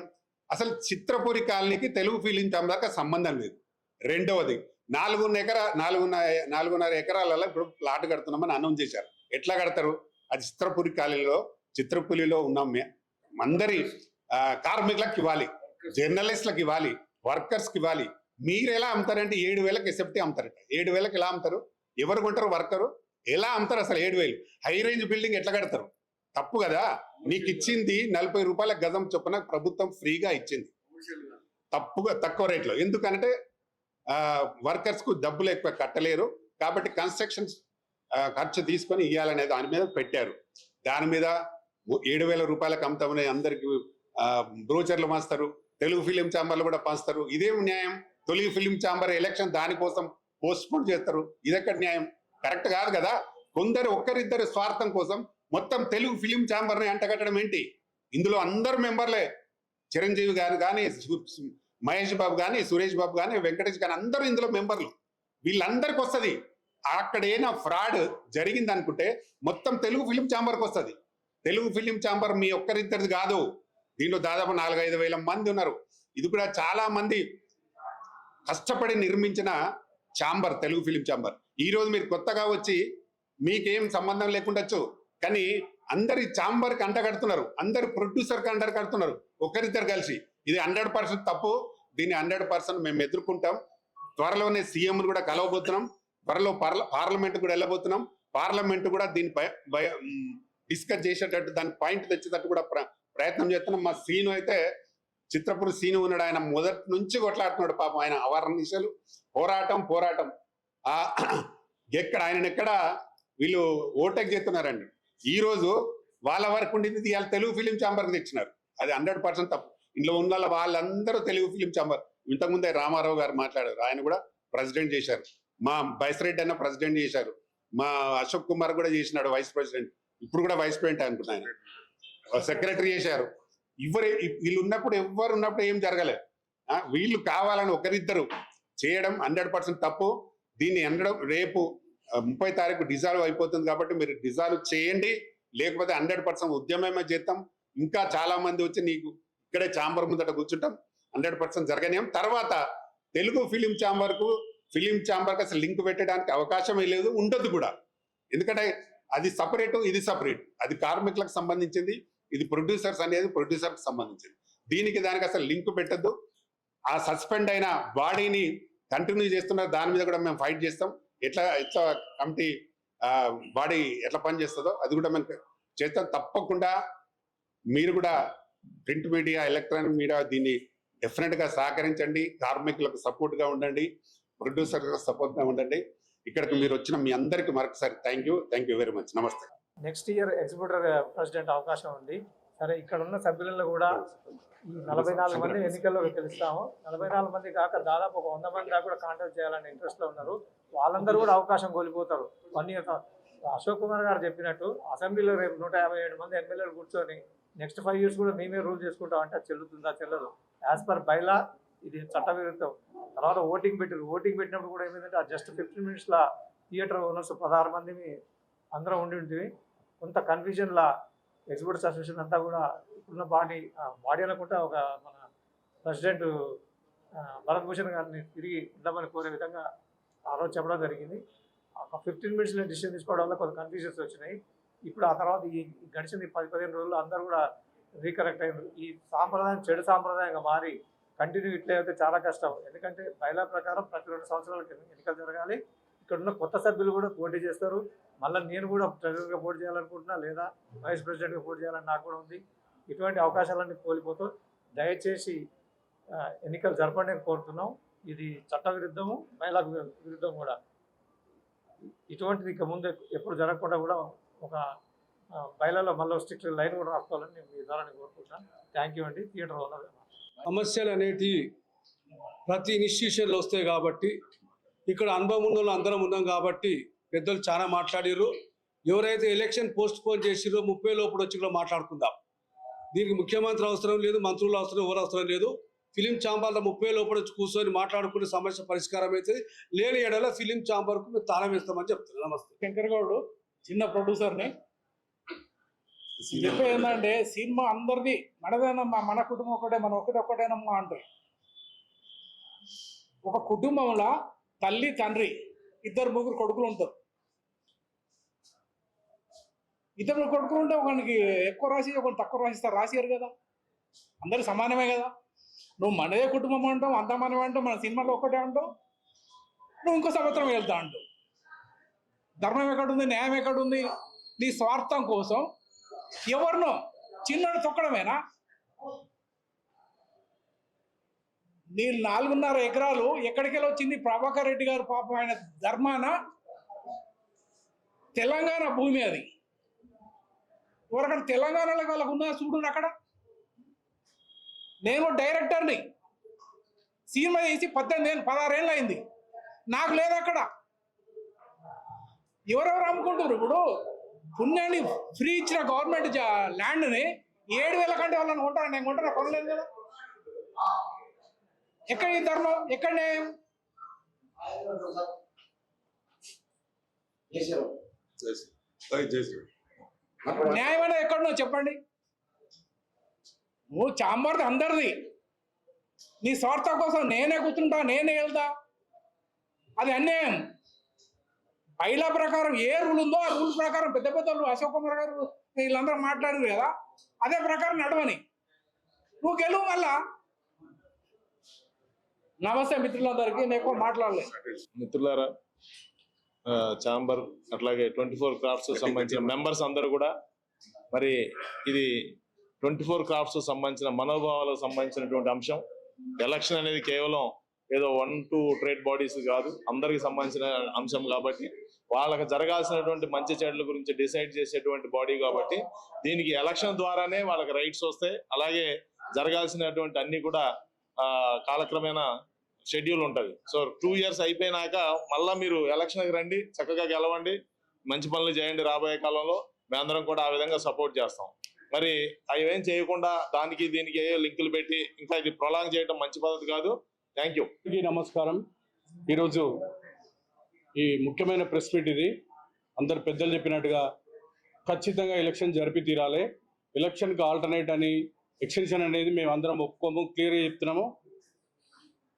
అసలు చిత్రపురి కాలనీకి తెలుగు ఫిలిం ఛాంబర్కి సంబంధం లేదు. రెండవది 4.5 ఎకరాలలో ఇప్పుడు ప్లాట్ కడుతున్నామని అనౌన్స్ చేశారు. ఎట్లా కడతారు? అది చిత్రపురిలో ఉన్న అందరి కార్మికులకు ఇవ్వాలి, జర్నలిస్టులకు ఇవ్వాలి, వర్కర్స్కి ఇవ్వాలి. మీరు ఎలా అమ్ముతారంటే 7,000కి ఎసెప్టీ అమ్ముతారట. 7,000కి ఎలా అమ్ముతారు? ఎవరు కొంటారు? వర్కరు ఎలా అమ్ముతారు? అసలు 7,000 హై రేంజ్ బిల్డింగ్ ఎట్లా కడతారు? తప్పు కదా. నీకు ఇచ్చింది 40 రూపాయల గజం చొప్పున ప్రభుత్వం ఫ్రీగా ఇచ్చింది, తక్కువ రేట్లో. ఎందుకంటే వర్కర్స్ కు డబ్బులు ఎక్కువ కట్టలేరు కాబట్టి కన్స్ట్రక్షన్స్ ఖర్చు తీసుకొని ఇవ్వాలనే దాని మీద పెట్టారు. దాని మీద 7,000 రూపాయలకు అమ్ముతామని అందరికి బ్రోచర్లు పంచుతారు, తెలుగు ఫిలిం ఛాంబర్లు కూడా పంచుతారు. ఇదేం న్యాయం? తెలుగు ఫిలిం ఛాంబర్ ఎలక్షన్ దానికోసం పోస్ట్పోన్ చేస్తారు. ఇదెక్కడ న్యాయం? కరెక్ట్ కాదు కదా. కొందరు ఒక్కరిద్దరు స్వార్థం కోసం మొత్తం తెలుగు ఫిలిం ఛాంబర్ని అంటగట్టడం ఏంటి? ఇందులో అందరు మెంబర్లే. చిరంజీవి గారు కానీ, మహేష్ బాబు కానీ, సురేష్ బాబు కానీ, వెంకటేష్ కానీ అందరూ ఇందులో మెంబర్లు. వీళ్ళందరికి వస్తుంది. అక్కడ ఏమైనా ఫ్రాడ్ జరిగింది అనుకుంటే మొత్తం తెలుగు ఫిలిం ఛాంబర్కి వస్తుంది. తెలుగు ఫిలిం ఛాంబర్ మీ ఒక్కరిద్దరిది కాదు. దీంట్లో దాదాపు 4-5 వేల మంది ఉన్నారు. ఇది కూడా చాలా మంది కష్టపడి నిర్మించిన ఛాంబర్, తెలుగు ఫిలిం ఛాంబర్. ఈ రోజు మీరు కొత్తగా వచ్చి మీకేం సంబంధం లేకుండొచ్చు, కానీ అందరి ఛాంబర్కి అంటగడుతున్నారు, అందరు ప్రొడ్యూసర్కి అంటగడుతున్నారు ఒకరిద్దరు కలిసి. ఇది 100% తప్పు. దీన్ని 100% మేము ఎదుర్కొంటాం. త్వరలోనే సీఎంను కూడా కలవబోతున్నాం. త్వరలో పార్లమెంట్ కూడా వెళ్ళబోతున్నాం. పార్లమెంట్ కూడా దీన్ని డిస్కస్ చేసేటట్టు, దాని పాయింట్ తెచ్చేటట్టు కూడా ప్రయత్నం చేస్తున్నాం. మా సీను అయితే చిత్రపురి సీను ఉన్నాడు. ఆయన మొదటి నుంచి కొట్లాడుతున్నాడు పాపం. ఆయన అవర్నిశలు పోరాటం ఎక్కడ వీళ్ళు ఓటెక్ చేస్తున్నారండి. ఈ రోజు వాళ్ళ వరకు ఉండింది ఇవాళ తెలుగు ఫిలిం ఛాంబర్కి తెచ్చినారు. అది 100% తప్పు. ఇంట్లో ఉన్న వాళ్ళందరూ తెలుగు ఫిలిం ఛాంబర్. ఇంతకుముందే రామారావు గారు మాట్లాడారు, ఆయన కూడా ప్రెసిడెంట్ చేశారు. మా బైస్రెడ్డి అన్న ప్రెసిడెంట్ చేశారు. మా అశోక్ కుమార్ కూడా చేసినాడు వైస్ ప్రెసిడెంట్. ఇప్పుడు కూడా వైస్ ప్రెసిడెంట్ అనుకుంటా, ఆయన సెక్రటరీ చేశారు. వీళ్ళు ఉన్నప్పుడు ఎవరు ఉన్నప్పుడు ఏం జరగలేదు. వీళ్ళు కావాలని ఒకరిద్దరు చేయడం 100% తప్పు. దీన్ని రేపు 30 తారీఖు డిజాల్వ్ అయిపోతుంది కాబట్టి మీరు డిజాల్వ్ చేయండి, లేకపోతే 100% ఉద్యమమే చేస్తాం. ఇంకా చాలా మంది వచ్చి నీకు ఇక్కడే ఛాంబర్ ముందట కూర్చుంటాం. 100% జరగనేం. తర్వాత తెలుగు ఫిలిం ఛాంబర్కు అసలు లింక్ పెట్టడానికి అవకాశమే లేదు, ఉండదు కూడా. ఎందుకంటే అది సపరేట్, ఇది సపరేట్. అది కార్మికులకు సంబంధించింది, ఇది ప్రొడ్యూసర్స్ అనేది ప్రొడ్యూసర్కి సంబంధించింది. దానికి అసలు లింక్ పెట్టద్దు. ఆ సస్పెండ్ అయిన బాడీని కంటిన్యూ చేస్తున్నారు, దాని మీద కూడా మేము ఫైట్ చేస్తాం. ఎట్లా కమిటీ బాడీ ఎట్లా పనిచేస్తుందో అది కూడా మేము చేస్తాం. తప్పకుండా మీరు కూడా ప్రింట్ మీడియా, ఎలక్ట్రానిక్ మీడియా దీన్ని డెఫినెట్గా సహకరించండి. కార్మికులకు సపోర్ట్గా ఉండండి, ప్రొడ్యూసర్లకు సపోర్ట్గా ఉండండి. ఇక్కడికి మీరు వచ్చిన మీ అందరికీ మరొకసారి థ్యాంక్ యూ వెరీ మచ్. నమస్తే. నెక్స్ట్ ఇయర్ ఎగ్జిక్యూటివ్ ప్రెసిడెంట్ అవకాశం ఉంది. సరే, ఇక్కడ ఉన్న సభ్యులను కూడా ఈ 44 మంది ఎన్నికల్లో గెలుస్తాము. 44 మంది కాక దాదాపు ఒక 100 మంది దాకా కూడా కాంటాక్ట్ చేయాలని ఇంట్రెస్ట్లో ఉన్నారు. వాళ్ళందరూ కూడా అవకాశం కోల్పోతారు. 1 ఇయర్ అశోక్ కుమార్ గారు చెప్పినట్టు అసెంబ్లీలో రేపు 157 మంది ఎమ్మెల్యేలు కూర్చొని నెక్స్ట్ 5 years కూడా మేమే రూల్ చేసుకుంటాం అంటే చెల్లుతుందా? చెల్లదు. యాజ్ పర్ బైలా ఇది చట్టవిరుద్ధం. తర్వాత ఓటింగ్ పెట్టినప్పుడు కూడా ఏమైందంటే ఆ జస్ట్ 15 మినిట్స్లో థియేటర్ ఓనర్స్ 16 మందిని అందరం ఉండి కొంత కన్ఫ్యూజన్లా ఎగ్జిబిటర్స్ అసోసియేషన్ అంతా కూడా ఇప్పుడున్న బాడీ అనుకుంటా ఒక మన ప్రెసిడెంట్ భరత్ భూషణ్ గారిని తిరిగి ఉండమని కోరే విధంగా ఆ రోజు చెప్పడం జరిగింది. ఒక 15 మినిట్స్లో డిసిషన్ తీసుకోవడం వల్ల కొంత కన్ఫ్యూజన్స్ వచ్చినాయి. ఇప్పుడు ఆ తర్వాత ఈ గడిచిన 10-15 రోజుల్లో అందరూ కూడా రీకరెక్ట్ అయ్యారు. ఈ సాంప్రదాయం చెడు సాంప్రదాయంగా మారి కంటిన్యూ ఇట్లా అయితే చాలా కష్టం. ఎందుకంటే బైలా ప్రకారం ప్రతి 2 సంవత్సరాలకు ఎన్నికలు జరగాలి. ఇక్కడ ఉన్న కొత్త సభ్యులు కూడా పోటీ చేస్తారు. మళ్ళీ నేను కూడా ట్రెజరర్గా పోటీ చేయాలనుకుంటున్నా, లేదా వైస్ ప్రెసిడెంట్గా పోటీ చేయాలని నాకు కూడా ఉంది. ఇటువంటి అవకాశాలన్నీ కోల్పోతూ దయచేసి ఎన్నికలు జరపండి కోరుతున్నాం. ఇది చట్ట విరుద్ధము, బైలా విరుద్ధం కూడా. ఇటువంటిది ఇక ముందు ఎప్పుడు జరగకుండా కూడా ఒక బైలాలో మళ్ళీ స్ట్రిక్ట్ లైన్ కూడా రాసుకోవాలని నేను మీ ద్వారా కోరుకుంటున్నాను. థ్యాంక్ యూ అండి. థియేటర్ ఓనర్ సమస్యలు అనేటివి ప్రతి ఇన్స్టిట్యూషన్లో వస్తాయి కాబట్టి ఇక్కడ అనుభవం ఉన్న వాళ్ళు అందరం ఉన్నాం కాబట్టి పెద్దలు చాలా మాట్లాడారు. ఎవరైతే ఎలక్షన్ పోస్ట్ పోన్ చేసిరో 30 లోపల వచ్చి కూడా మాట్లాడుకుందాం. దీనికి ముఖ్యమంత్రి అవసరం లేదు, మంత్రులు అవసరం, ఎవరు అవసరం లేదు. ఫిలిం ఛాంబర్లో 30 లోపల వచ్చి కూర్చొని మాట్లాడుకునే సమస్య పరిష్కారం అవుతుంది. లేని ఏడల ఫిలిం ఛాంబర్కు మేము తాళం వేస్తామని చెప్తున్నాను. నమస్తే. శంకర్ గౌడ్ చిన్న ప్రొడ్యూసర్ని చెప్పేది ఏంటంటే సినిమా అందరిది మనదేనమ్మా, మన కుటుంబం ఒకటే, మనం ఒకటేనమ్మా అంటారు. ఒక కుటుంబంలో తల్లి తండ్రి 2-3 కొడుకులు ఉంటారు. 2 కొడుకులు ఉంటే ఒకరికి ఎక్కువ రాసి ఒకరికి తక్కువ రాసిస్తారు, రాసియారు కదా. అందరూ సమానమే కదా. నువ్వు మనదే కుటుంబం అంటావు, అంతా మనమే అంటావు, మన సినిమాలో ఒక్కటే అంటావు, నువ్వు ఇంకో సంవత్సరం వెళ్తా అంటావు. ధర్మం ఎక్కడుంది, న్యాయం ఎక్కడుంది? నీ స్వార్థం కోసం ఎవరినో చిన్నడు తొక్కడమేనా? నీ 4.5 ఎకరాలు ఎక్కడికెళ్ళి వచ్చింది? ప్రభాకర్ రెడ్డి గారు పాపం ఆయన ధర్మాన తెలంగాణ భూమి అది. ఎవరక్కడ తెలంగాణలో వాళ్ళకు ఉన్నా చూడు. అక్కడ నేను డైరెక్టర్ని, సినిమా చేసి 16 ఏళ్ళు అయింది, నాకు లేదు. అక్కడ ఎవరెవరు అమ్ముకుంటారు? ఇప్పుడు పుణ్యాన్ని ఫ్రీ ఇచ్చిన గవర్నమెంట్ ల్యాండ్ని 7,000 కంటే వాళ్ళని కొంటాను, నేను కొంటాను, కొనలేదు కదా. ఎక్కడ ఈ ధర్మం, ఎక్కడ న్యాయం? న్యాయం అనేది ఎక్కడున్నా చెప్పండి. నువ్వు చాంబర్ది అందరిది, నీ స్వార్థం కోసం నేనే కూర్చుంటా, నేనే వెళ్తా, అది అన్యాయం. బైలా ప్రకారం ఏ రూల్ ఉందో ఆ రూల్ ప్రకారం పెద్ద పెద్దలు అశోక్ కుమార్ గారు వీళ్ళందరూ మాట్లాడారు కదా, అదే ప్రకారం నడవని. నువ్వు గెలువు మళ్ళా. నమస్తే మిత్రులందరికీ. నేను ఎక్కువ మాట్లాడలేదు. మిత్రులారా, ఛాంబర్ అట్లాగే 24 క్రాఫ్ట్స్ సంబంధించిన మెంబర్స్ అందరూ కూడా, మరి ఇది 24 క్రాఫ్ట్స్ సంబంధించిన మనోభావాలకు సంబంధించినటువంటి అంశం. ఎలక్షన్ అనేది కేవలం ఏదో 1-2 ట్రేడ్ బాడీస్ కాదు, అందరికి సంబంధించిన అంశం కాబట్టి వాళ్ళకి జరగాల్సినటువంటి మంచి చెడుల గురించి డిసైడ్ చేసేటువంటి బాడీ కాబట్టి దీనికి ఎలక్షన్ ద్వారానే వాళ్ళకి రైట్స్ వస్తాయి. అలాగే జరగాల్సినటువంటి అన్ని కూడా కాలక్రమేణా షెడ్యూల్ ఉంటుంది. సో 2 years అయిపోయినాక మళ్ళీ మీరు ఎలక్షన్కి రండి, చక్కగా గెలవండి, మంచి పనులు చేయండి. రాబోయే కాలంలో మేమందరం కూడా ఆ విధంగా సపోర్ట్ చేస్తాం. మరి అవి ఏం చేయకుండా దానికి దీనికి ఏ లింకులు పెట్టి ఇంకా ఇది ప్రొలాంగ్ చేయడం మంచి పద్ధతి కాదు. Thank you. నమస్కారం. ఈరోజు ఈ ముఖ్యమైన ప్రెస్ మీట్ ఇది. అందరు పెద్దలు చెప్పినట్టుగా ఖచ్చితంగా ఎలక్షన్ జరిపి తీరాలి. ఎలక్షన్కి ఆల్టర్నేట్ అని ఎక్స్టెన్షన్ అనేది మేము అందరం ఒప్పుకోము, క్లియర్గా చెప్తున్నాము.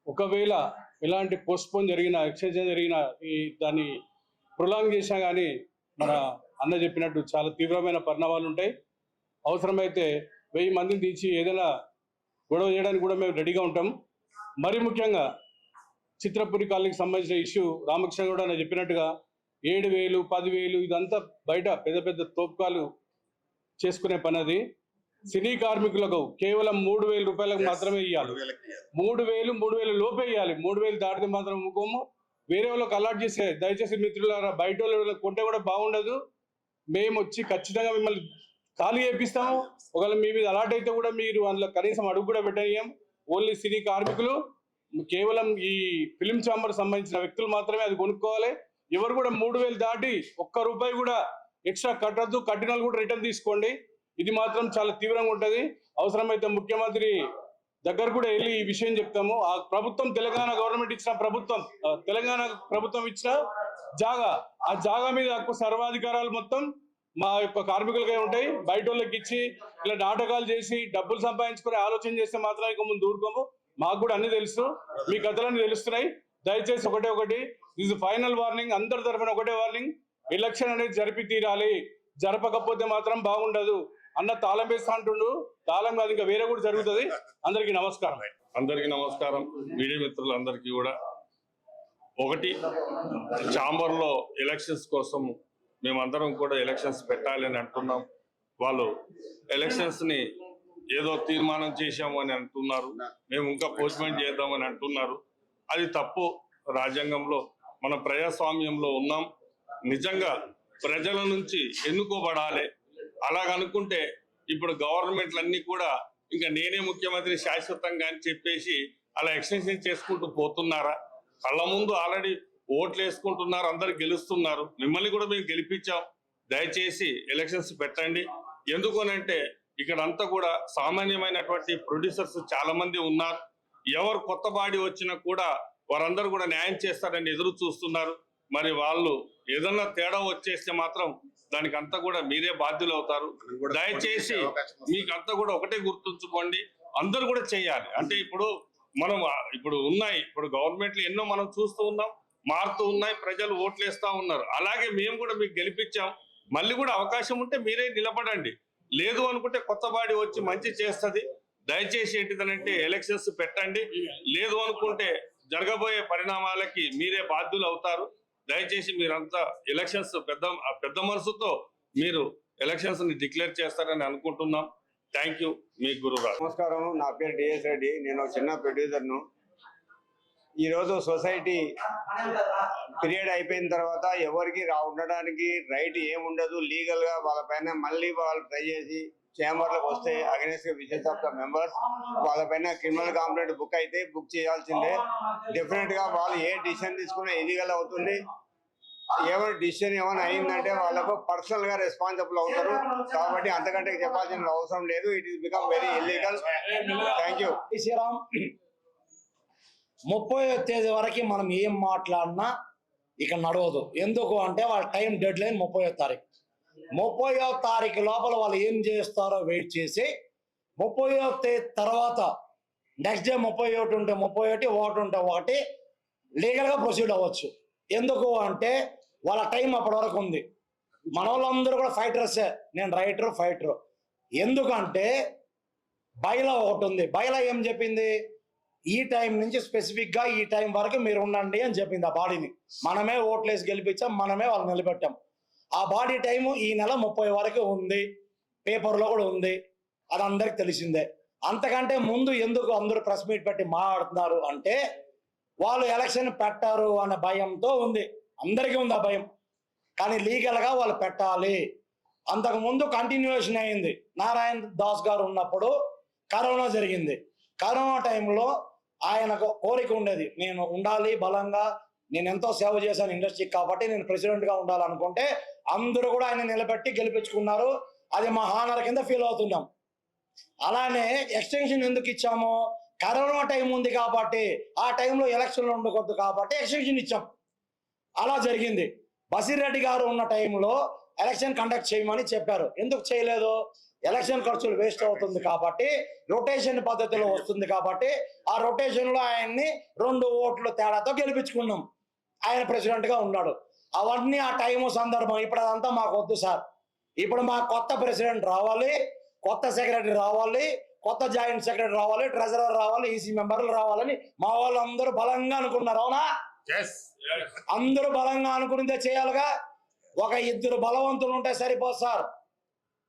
ఒకవేళ ఎలాంటి పోస్ట్పోన్ జరిగిన, ఎక్స్టెన్షన్ జరిగిన, దాన్ని ప్రొలాంగ్ చేసినా కానీ మన అన్న చెప్పినట్టు చాలా తీవ్రమైన పరిణామాలు ఉంటాయి. అవసరమైతే 1000 మందిని తీసి ఏదైనా గొడవ చేయడానికి కూడా మేము రెడీగా ఉంటాం. మరి ముఖ్యంగా చిత్రపురి కాలనీకి సంబంధించిన ఇష్యూ రామకృష్ణ కూడా నేను చెప్పినట్టుగా 7,000, 10,000 ఇదంతా బయట పెద్ద పెద్ద తోపుకాలు చేసుకునే పని. అది సినీ కార్మికులకు కేవలం 3,000 రూపాయలకు మాత్రమే ఇవ్వాలి. 3,000 లోపే ఇవ్వాలి. 3,000 దాటితే మాత్రం అమ్ముకోము. వేరే వాళ్ళకి అలాట్ చేసే దయచేసి మిత్రులారా, బయట వాళ్ళు కొంటే కూడా బాగుండదు. మేము వచ్చి ఖచ్చితంగా మిమ్మల్ని ఖాళీ చేపిస్తాము. ఒకవేళ మీ మీద అలాట్ అయితే కూడా మీరు అందులో కనీసం అడుగు కూడా పెట్టనీయం. ఓన్లీ సినీ కార్మికులు, కేవలం ఈ ఫిలిం ఛాంబర్ సంబంధించిన వ్యక్తులు మాత్రమే అది కొనుక్కోవాలి. ఎవరు కూడా 3,000 దాటి ₹1 కూడా ఎక్స్ట్రా కట్టద్దు. కట్టిన వాళ్ళు కూడా రిటర్న్ తీసుకోండి. ఇది మాత్రం చాలా తీవ్రంగా ఉంటుంది. అవసరమైతే ముఖ్యమంత్రి దగ్గర కూడా వెళ్ళి ఈ విషయం చెప్తాము. ఆ ప్రభుత్వం తెలంగాణ గవర్నమెంట్ ఇచ్చిన తెలంగాణ ప్రభుత్వం ఇచ్చిన జాగా, ఆ జాగా మీద హక్కు సర్వాధికారాలు మొత్తం మా యొక్క కార్మికులకే ఉంటాయి. బయట వాళ్ళకి ఇచ్చి ఇలా నాటకాలు చేసి డబ్బులు సంపాదించుకునే ఆలోచన చేస్తే మాత్రం ఇక ముందు ఊరుకోము. మాకు కూడా అన్ని తెలుసు, మీ కథలన్నీ తెలుస్తున్నాయి. దయచేసి ఒకటి దిస్ ఫైనల్ వార్నింగ్, అందరి తరఫున ఒకటే వార్నింగ్, ఎలక్షన్ అనేది జరిపి తీరాలి. జరపకపోతే మాత్రం బాగుండదు. అన్న తాళం వేస్తా అంటుండు, తాళం కాదు ఇంకా వేరే కూడా జరుగుతుంది. అందరికీ నమస్కారం. అందరికీ నమస్కారం. మీడియా మిత్రులందరికీ కూడా ఒకటి, ఛాంబర్లో ఎలక్షన్స్ కోసం మేమందరం కూడా ఎలక్షన్స్ పెట్టాలి అని అంటున్నాం. వాళ్ళు ఎలక్షన్స్ని ఏదో తీర్మానం చేశాము అని అంటున్నారు, మేము ఇంకా పోస్ట్పోన్ చేద్దామని అంటున్నారు. అది తప్పు. రాజ్యాంగంలో మన ప్రజాస్వామ్యంలో ఉన్నాం. నిజంగా ప్రజల నుంచి ఎన్నుకోబడాలి. అలాగనుకుంటే ఇప్పుడు గవర్నమెంట్లన్నీ కూడా ఇంకా నేనే ముఖ్యమంత్రి శాశ్వతంగా అని చెప్పేసి అలా ఎక్స్టెన్షన్ చేసుకుంటూ పోతున్నారా? కళ్ళ ముందు ఆల్రెడీ ఓట్లు వేసుకుంటున్నారు, అందరు గెలుస్తున్నారు. మిమ్మల్ని కూడా మేము గెలిపించాం. దయచేసి ఎలక్షన్స్ పెట్టండి. ఎందుకనంటే ఇక్కడ అంతా కూడా సామాన్యమైనటువంటి ప్రొడ్యూసర్స్ చాలా మంది ఉన్నారు. ఎవరు కొత్త బాడీ వచ్చినా కూడా వారందరూ కూడా న్యాయం చేస్తారని ఎదురు చూస్తున్నారు. మరి వాళ్ళు ఏదన్నా తేడా వచ్చేస్తే మాత్రం దానికి అంతా కూడా మీరే బాధ్యులు అవుతారు. దయచేసి మీకు అంతా కూడా ఒకటే గుర్తుంచుకోండి, అందరూ కూడా చేయాలి. అంటే ఇప్పుడు మనం ఇప్పుడు గవర్నమెంట్లు ఎన్నో మనం చూస్తూ ఉన్నాం, మారుతూ ఉన్నాయి, ప్రజలు ఓట్లు వేస్తా ఉన్నారు. అలాగే మేము కూడా మీకు గెలిపించాం. మళ్ళీ కూడా అవకాశం ఉంటే మీరే నిలబడండి. లేదు అనుకుంటే కొత్త బాడీ వచ్చి మంచి చేస్తుంది. దయచేసి ఏంటిదనంటే ఎలక్షన్స్ పెట్టండి. లేదు అనుకుంటే జరగబోయే పరిణామాలకి మీరే బాధ్యులు అవుతారు. దయచేసి మీరంతా ఎలక్షన్స్ పెద్ద మనసుతో మీరు ఎలక్షన్స్ ని డిక్లేర్ చేస్తారని అనుకుంటున్నాం. Thank you. మీ గురురాజ్. నమస్కారం. నా పేరు డిఎస్ రెడ్డి. నేను చిన్న ప్రొడ్యూసర్ను. ఈరోజు సొసైటీ పీరియడ్ అయిపోయిన తర్వాత ఎవరికి ఉండడానికి రైట్ ఏముండదు. లీగల్గా వాళ్ళపైన మళ్ళీ వాళ్ళు ట్రై చేసి చేంబర్లకు వస్తే against wishes of the members వాళ్ళపైన క్రిమినల్ కంప్లైంట్ బుక్ చేయాల్సిందే. డెఫినెట్గా వాళ్ళు ఏ డిసిషన్ తీసుకున్నా ఇల్లీగల్ అవుతుంది. ఎవరి డిసిషన్ ఏమైనా అయిందంటే వాళ్ళకు పర్సనల్ గా రెస్పాన్సిబుల్ అవుతారు. కాబట్టి అంతకంటే చెప్పాల్సిన అవసరం లేదు. It is become very illegal. Thank you. Sriram, 30వ తేదీ వరకు మనం ఏం మాట్లాడినా ఇక నడవదు. ఎందుకు అంటే వాళ్ళ టైం డెడ్ లైన్ 30వ తారీఖు. 30వ తారీఖు లోపల వాళ్ళు ఏం చేస్తారో వెయిట్ చేసి 30వ తేదీ తర్వాత నెక్స్ట్ డే 31 ఉంటే 31, 1 ఉంటే 1 లీగల్గా ప్రొసీడ్ అవ్వచ్చు. ఎందుకు అంటే వాళ్ళ టైం అప్పటి వరకు ఉంది. మన వాళ్ళందరూ కూడా ఫైటర్సే. నేను రైటర్, ఫైటర్. ఎందుకంటే బైలా ఒకటి ఉంది. బైలా ఏం చెప్పింది? ఈ టైం నుంచి స్పెసిఫిక్గా ఈ టైం వరకు మీరు ఉండండి అని చెప్పింది. ఆ బాడీని మనమే ఓట్లేసి గెలిపించాం, మనమే వాళ్ళు నిలబెట్టాం. ఆ బాడీ టైము ఈ నెల 30 వరకు ఉంది. పేపర్లో కూడా ఉంది. అది అందరికి తెలిసిందే. అంతకంటే ముందు ఎందుకు అందరూ ప్రెస్ మీట్ పెట్టి మాట్లాడుతున్నారు అంటే వాళ్ళు ఎలక్షన్ పెట్టారు అనే భయంతో ఉంది. అందరికీ ఉంది ఆ భయం. కానీ లీగల్గా వాళ్ళు పెట్టాలి. అంతకుముందు కంటిన్యూషన్ అయింది. నారాయణ దాస్ గారు ఉన్నప్పుడు కరోనా జరిగింది. కరోనా టైంలో ఆయనకు కోరిక ఉండేది, నేను ఉండాలి బలంగా, నేను ఎంతో సేవ చేశాను ఇండస్ట్రీకి కాబట్టి నేను ప్రెసిడెంట్గా ఉండాలనుకుంటే అందరూ కూడా ఆయన నిలబెట్టి గెలిపించుకున్నారు. అది మా హానర్ కింద ఫీల్ అవుతున్నాం. అలానే ఎక్స్టెన్షన్ ఎందుకు ఇచ్చాము? కరోనా టైం ఉంది కాబట్టి, ఆ టైంలో ఎలక్షన్లు ఉండకూడదు కాబట్టి ఎక్స్టెన్షన్ ఇచ్చాం. అలా జరిగింది. బసిరెడ్డి గారు ఉన్న టైంలో ఎలక్షన్ కండక్ట్ చేయమని చెప్పారు. ఎందుకు చేయలేదు? ఎలక్షన్ ఖర్చులు వేస్ట్ అవుతుంది కాబట్టి, రొటేషన్ పద్ధతిలో వస్తుంది కాబట్టి ఆ రొటేషన్లో ఆయన్ని 2 ఓట్ల తేడాతో గెలిపించుకున్నాం. ఆయన ప్రెసిడెంట్గా ఉన్నాడు. అవన్నీ ఆ టైము సందర్భం. ఇప్పుడు అదంతా మాకు వద్దు సార్. ఇప్పుడు మాకు కొత్త ప్రెసిడెంట్ రావాలి, కొత్త సెక్రటరీ రావాలి, కొత్త జాయింట్ సెక్రటరీ రావాలి, ట్రెజరర్ రావాలి, ఈసీ మెంబర్లు రావాలని మా వాళ్ళందరూ బలంగా అనుకున్నారు. అవునా? అందరూ బలంగా అనుకునిదే చేయాలిగా. 1-2 బలవంతులు ఉంటే సరిపోదు సార్.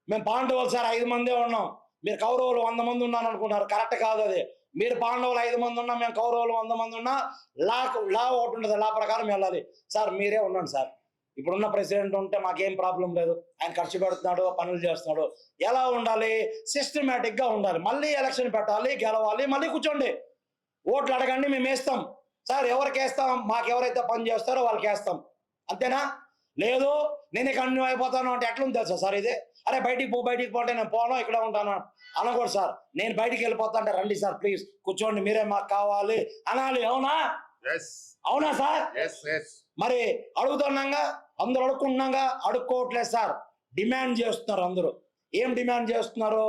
మేము పాండవులు సార్ 5 మందే ఉన్నాం, మీరు కౌరవులు 100 మంది ఉన్నాను అనుకుంటున్నారు. కరెక్ట్ కాదు అది. మీరు పాండవులు 5 మంది ఉన్నా, మేము కౌరవులు 100 మంది ఉన్నా లా ఒకటి ఉంటుంది. లా ప్రకారం వెళ్ళాలి సార్. మీరే ఉండండి సార్. ఇప్పుడున్న ప్రెసిడెంట్ ఉంటే మాకేం ప్రాబ్లం లేదు. ఆయన ఖర్చు పెడుతున్నాడు, పనులు చేస్తున్నాడు. ఎలా ఉండాలి? సిస్టమేటిక్గా ఉండాలి. మళ్ళీ ఎలక్షన్ పెట్టాలి, గెలవాలి, మళ్ళీ కూర్చోండి, ఓట్లు అడగండి, మేము వేస్తాం సార్. ఎవరికి వేస్తాం? మాకు ఎవరైతే పని చేస్తారో వాళ్ళకి వేస్తాం. అంతేనా? లేదు నేను కంటిన్యూ అయిపోతాను అంటే ఎట్లుంది తెలుసా సార్? ఇది అరే బయటికి పో అంటే నేను పోను ఇక్కడ ఉంటాను అనకూడదు సార్. నేను బయటికి వెళ్ళిపోతా అంటే రండి సార్ ప్లీజ్ కూర్చోండి, మీరే మాకు కావాలి అనాలి. అవునా అవునా సార్? మరి అడుగుతున్నాగా, అందరూ అడుక్కుంటున్నాగా, అడుక్కోవట్లేదు సార్, డిమాండ్ చేస్తున్నారు అందరూ. ఏం డిమాండ్ చేస్తున్నారు?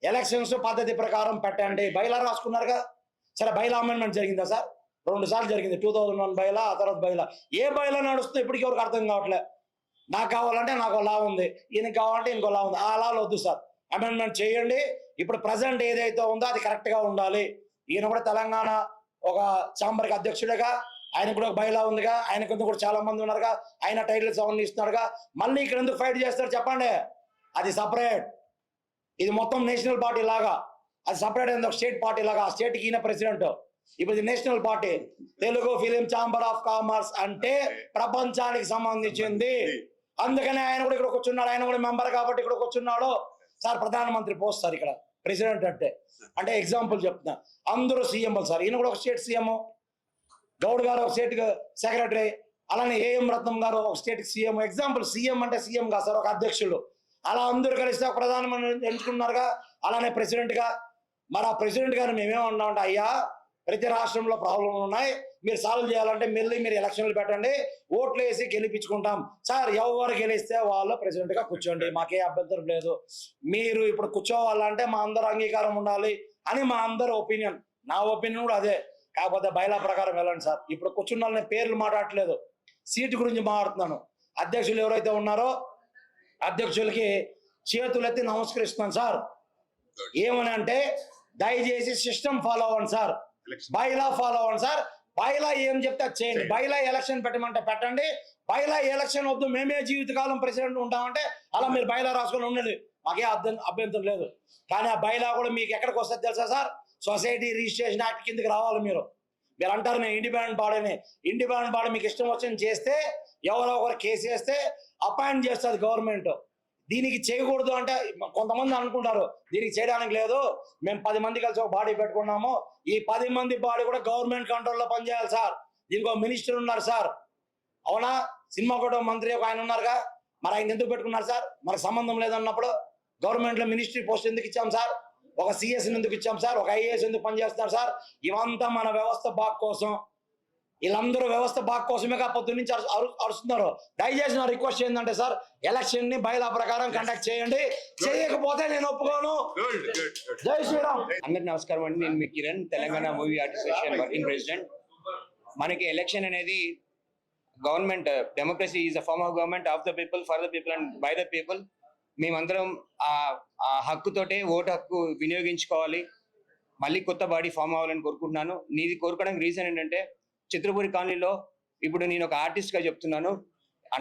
ఎలక్షన్స్ పద్ధతి ప్రకారం పెట్టండి. బైలా రాసుకున్నారుగా, సరే బైలా అమెండ్మెంట్ జరిగిందా సార్? 2 సార్లు జరిగింది. 2001 బైలా, ఆ తర్వాత బైలా. ఏ బైలా నడుస్తుందో ఇప్పటికీ ఎవరికి అర్థం కావట్లే. నాకు కావాలంటే నాకు లా ఉంది, ఈయనకి కావాలంటే ఇంకో లా ఉంది. ఆ లాలు వద్దు సార్, అమెండ్మెంట్ చేయండి. ఇప్పుడు ప్రజెంట్ ఏదైతే ఉందో అది కరెక్ట్ గా ఉండాలి. ఈయన కూడా తెలంగాణ ఒక ఛాంబర్కి అధ్యక్షుడిగా, ఆయన కూడా ఒక బైలా ఉందిగా, ఆయన కింద కూడా చాలా మంది ఉన్నారుగా, ఆయన టైటిల్స్ అవన్నీ ఇస్తున్నాడుగా. మళ్ళీ ఇక్కడ ఎందుకు ఫైట్ చేస్తారు చెప్పండి? అది సపరేట్, ఇది మొత్తం నేషనల్ పార్టీ లాగా. అది సపరేట్ అయింది ఒక స్టేట్ పార్టీ లాగా. ఆ స్టేట్కి ఈయన ప్రెసిడెంట్. ఇప్పుడు ఇది national party. Telugu film chamber of commerce అంటే ప్రపంచానికి సంబంధించింది. అందుకనే ఆయన కూడా ఇక్కడ కూర్చున్నాడు. ఆయన కూడా మెంబర్ కాబట్టి ఇక్కడ కూర్చున్నాడు. సార్ ప్రధానమంత్రి పోస్ట్ సార్ ఇక్కడ ప్రెసిడెంట్ అంటే ఎగ్జాంపుల్ చెప్తున్నా. అందరూ సీఎంలు సార్. ఈయన కూడా ఒక స్టేట్ సీఎం, గౌడ్ గారు ఒక స్టేట్ సెక్రటరీ, అలానే ఏఎం రత్నం గారు ఒక స్టేట్ సీఎం. ఎగ్జాంపుల్ సీఎం అంటే సీఎం కాదు సార్, ఒక అధ్యక్షులు. అలా అందరూ కలిస్తే ఒక ప్రధానమంత్రి ఎంచుకున్నారుగా, అలానే ప్రెసిడెంట్ గా. మరి ఆ ప్రెసిడెంట్ గారు మేమేమన్నామంటే, అయ్యా ప్రతి రాష్ట్రంలో ప్రాబ్లం ఉన్నాయి, మీరు సాల్వ్ చేయాలంటే మళ్ళీ మీరు ఎలక్షన్లు పెట్టండి, ఓట్లు వేసి గెలిపించుకుంటాం. సార్ ఎవరు గెలిస్తే వాళ్ళు ప్రెసిడెంట్ గా కూర్చోండి, మాకే అభ్యంతరం లేదు. మీరు ఇప్పుడు కూర్చోవాలంటే మా అందరు అంగీకారం ఉండాలి అని మా అందరు ఒపీనియన్. నా ఒపీనియన్ కూడా అదే. కాకపోతే బైలా ప్రకారం వెళ్ళండి సార్. ఇప్పుడు కూర్చున్న వాళ్ళని పేర్లు మాట్లాడట్లేదు, సీటు గురించి మాట్లాడుతున్నాను. అధ్యక్షులు ఎవరైతే ఉన్నారో అధ్యక్షులకి చేతులెత్తి నమస్కరిస్తున్నాను సార్. ఏమని అంటే, దయచేసి సిస్టమ్ ఫాలో అవ్వండి సార్, బైలా ఫాలో అవ్వండి సార్. బైలా ఏం చెప్తే చేయండి. బైలా ఎలక్షన్ పెట్టమంటే పెట్టండి. బైలా ఎలక్షన్ వద్దు, మేమే జీవితకాలం ప్రెసిడెంట్ ఉంటామంటే అలా మీరు బైలా రాసుకొని ఉండండి, మాకే అభ్యంతరం లేదు. కానీ ఆ బైలా కూడా మీకు ఎక్కడికి వస్తుంది తెలుసా సార్? సొసైటీ రిజిస్ట్రేషన్ యాక్ట్ కిందకి రావాలి. మీరు అంటారు నేను ఇండిపెండెంట్ బాడీని. ఇండిపెండెంట్ బాడీ మీకు ఇష్టం వచ్చింది చేస్తే, ఎవరో ఒకరు కేసు వేస్తే అపాయింట్ చేస్తుంది గవర్నమెంట్. దీనికి చేయకూడదు అంటే కొంతమంది అనుకుంటారు దీనికి చేయడానికి లేదు, మేము 10 మంది కలిసి ఒక బాడీ పెట్టుకున్నాము, ఈ 10 మంది బాడీ కూడా గవర్నమెంట్ కంట్రోల్లో పనిచేయాలి సార్. దీనికి ఒక మినిస్టర్ ఉన్నారు సార్, అవునా? సినిమా కూడా మంత్రి ఒక ఆయన ఉన్నారుగా, మరి ఆయన ఎందుకు పెట్టుకున్నారు సార్? మనకు సంబంధం లేదన్నప్పుడు గవర్నమెంట్లో మినిస్ట్రీ పోస్ట్ ఎందుకు ఇచ్చాం సార్? ఒక సిఎస్ ఎందుకు ఇచ్చాం సార్? ఒక ఐఏఎస్ ఎందుకు పనిచేస్తున్నారు సార్? ఇవంతా మన వ్యవస్థ బాగు కోసం. వీళ్ళందరూ వ్యవస్థ బాగు కోసమే పొద్దు నుంచి అరుస్తున్నారు. దయచేసి నా రిక్వెస్ట్ ఏంటంటే సార్, ఎలక్షన్ ని బైలా ప్రకారం కండక్ట్ చేయండి, చేయకపోతే నేను ఒప్పుకోను. జై శ్రీరామ్. అందరికి నమస్కారం అండి. నేను మీ Kiran, Telangana movie artist association working president. మనకి ఎలక్షన్ అనేది government, democracy is a form of government of the people, for the people and by the people. మేమందరం ఆ హక్కుతోటే ఓటు హక్కు వినియోగించుకోవాలి. మళ్ళీ కొత్త బాడీ ఫామ్ అవ్వాలని కోరుకుంటున్నాను. నీది కోరుకోవడానికి రీజన్ ఏంటంటే, చిత్రపూరి కాలనీలో ఇప్పుడు నేను ఒక ఆర్టిస్ట్ గా చెప్తున్నాను.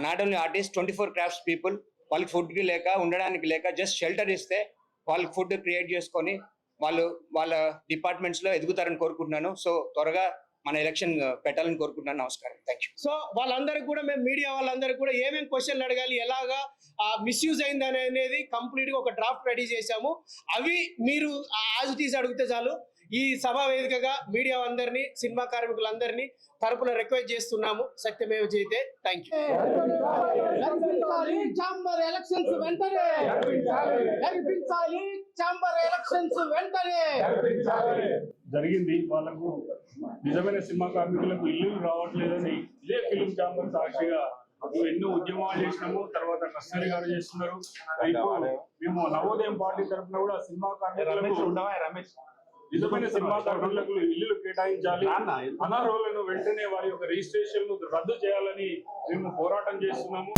Not only artist, 24 crafts people, వాళ్ళకి ఫుడ్ కి లేక, ఉండడానికి లేక, జస్ట్ షెల్టర్ ఇస్తే వాళ్ళకి ఫుడ్ క్రియేట్ చేసుకొని వాళ్ళు వాళ్ళ డిపార్ట్మెంట్స్ లో ఎదుగుతారని కోరుకుంటున్నాను. సో త్వరగా మన ఎలక్షన్ పెట్టాలని కోరుకుంటున్నాను. నమస్కారం, థ్యాంక్ యూ. సో వాళ్ళందరికీ కూడా మేము మీడియా వాళ్ళందరికీ కూడా ఏమేమి క్వశ్చన్లు అడగాలి, ఎలాగా మిస్యూజ్ అయింది అనేది కంప్లీట్ గా ఒక డ్రాఫ్ట్ రెడీ చేశాము. అవి మీరు యాజ్ ఇట్ ఈస్ అడిగితే చాలు. ఈ సభా వేదికగా మీడియా అందరినీ, సినిమా కార్మికులందరినీ తరపున రిక్వెస్ట్ చేస్తున్నాము. సత్యమేవ జయతే. Thank you. ఛాంబర్ ఎలక్షన్స్ వెంటనే జరిపించాలి. ఛాంబర్ ఎలక్షన్స్ వెంటనే జరిగింది. వాళ్ళకు నిజమైన సినిమా కార్మికులకు ఇల్లు రావట్లేదని ఇదే ఫిలిం ఛాంబర్ సాక్షిగా మేము ఎన్నో ఉద్యమాలు చేసినాము. తర్వాత కస్తూరి గారు చేస్తున్నారు. ఇప్పుడు మేము నవోదయం పార్టీ తరఫున కూడా సినిమా కార్మికులకు, నిజమైన సినిమా కార్మికులకు ఇల్లు కేటాయించాలి, అనర్హులను వెంటనే వారి యొక్క రిజిస్ట్రేషన్ రద్దు చేయాలని మేము పోరాటం చేస్తున్నాము.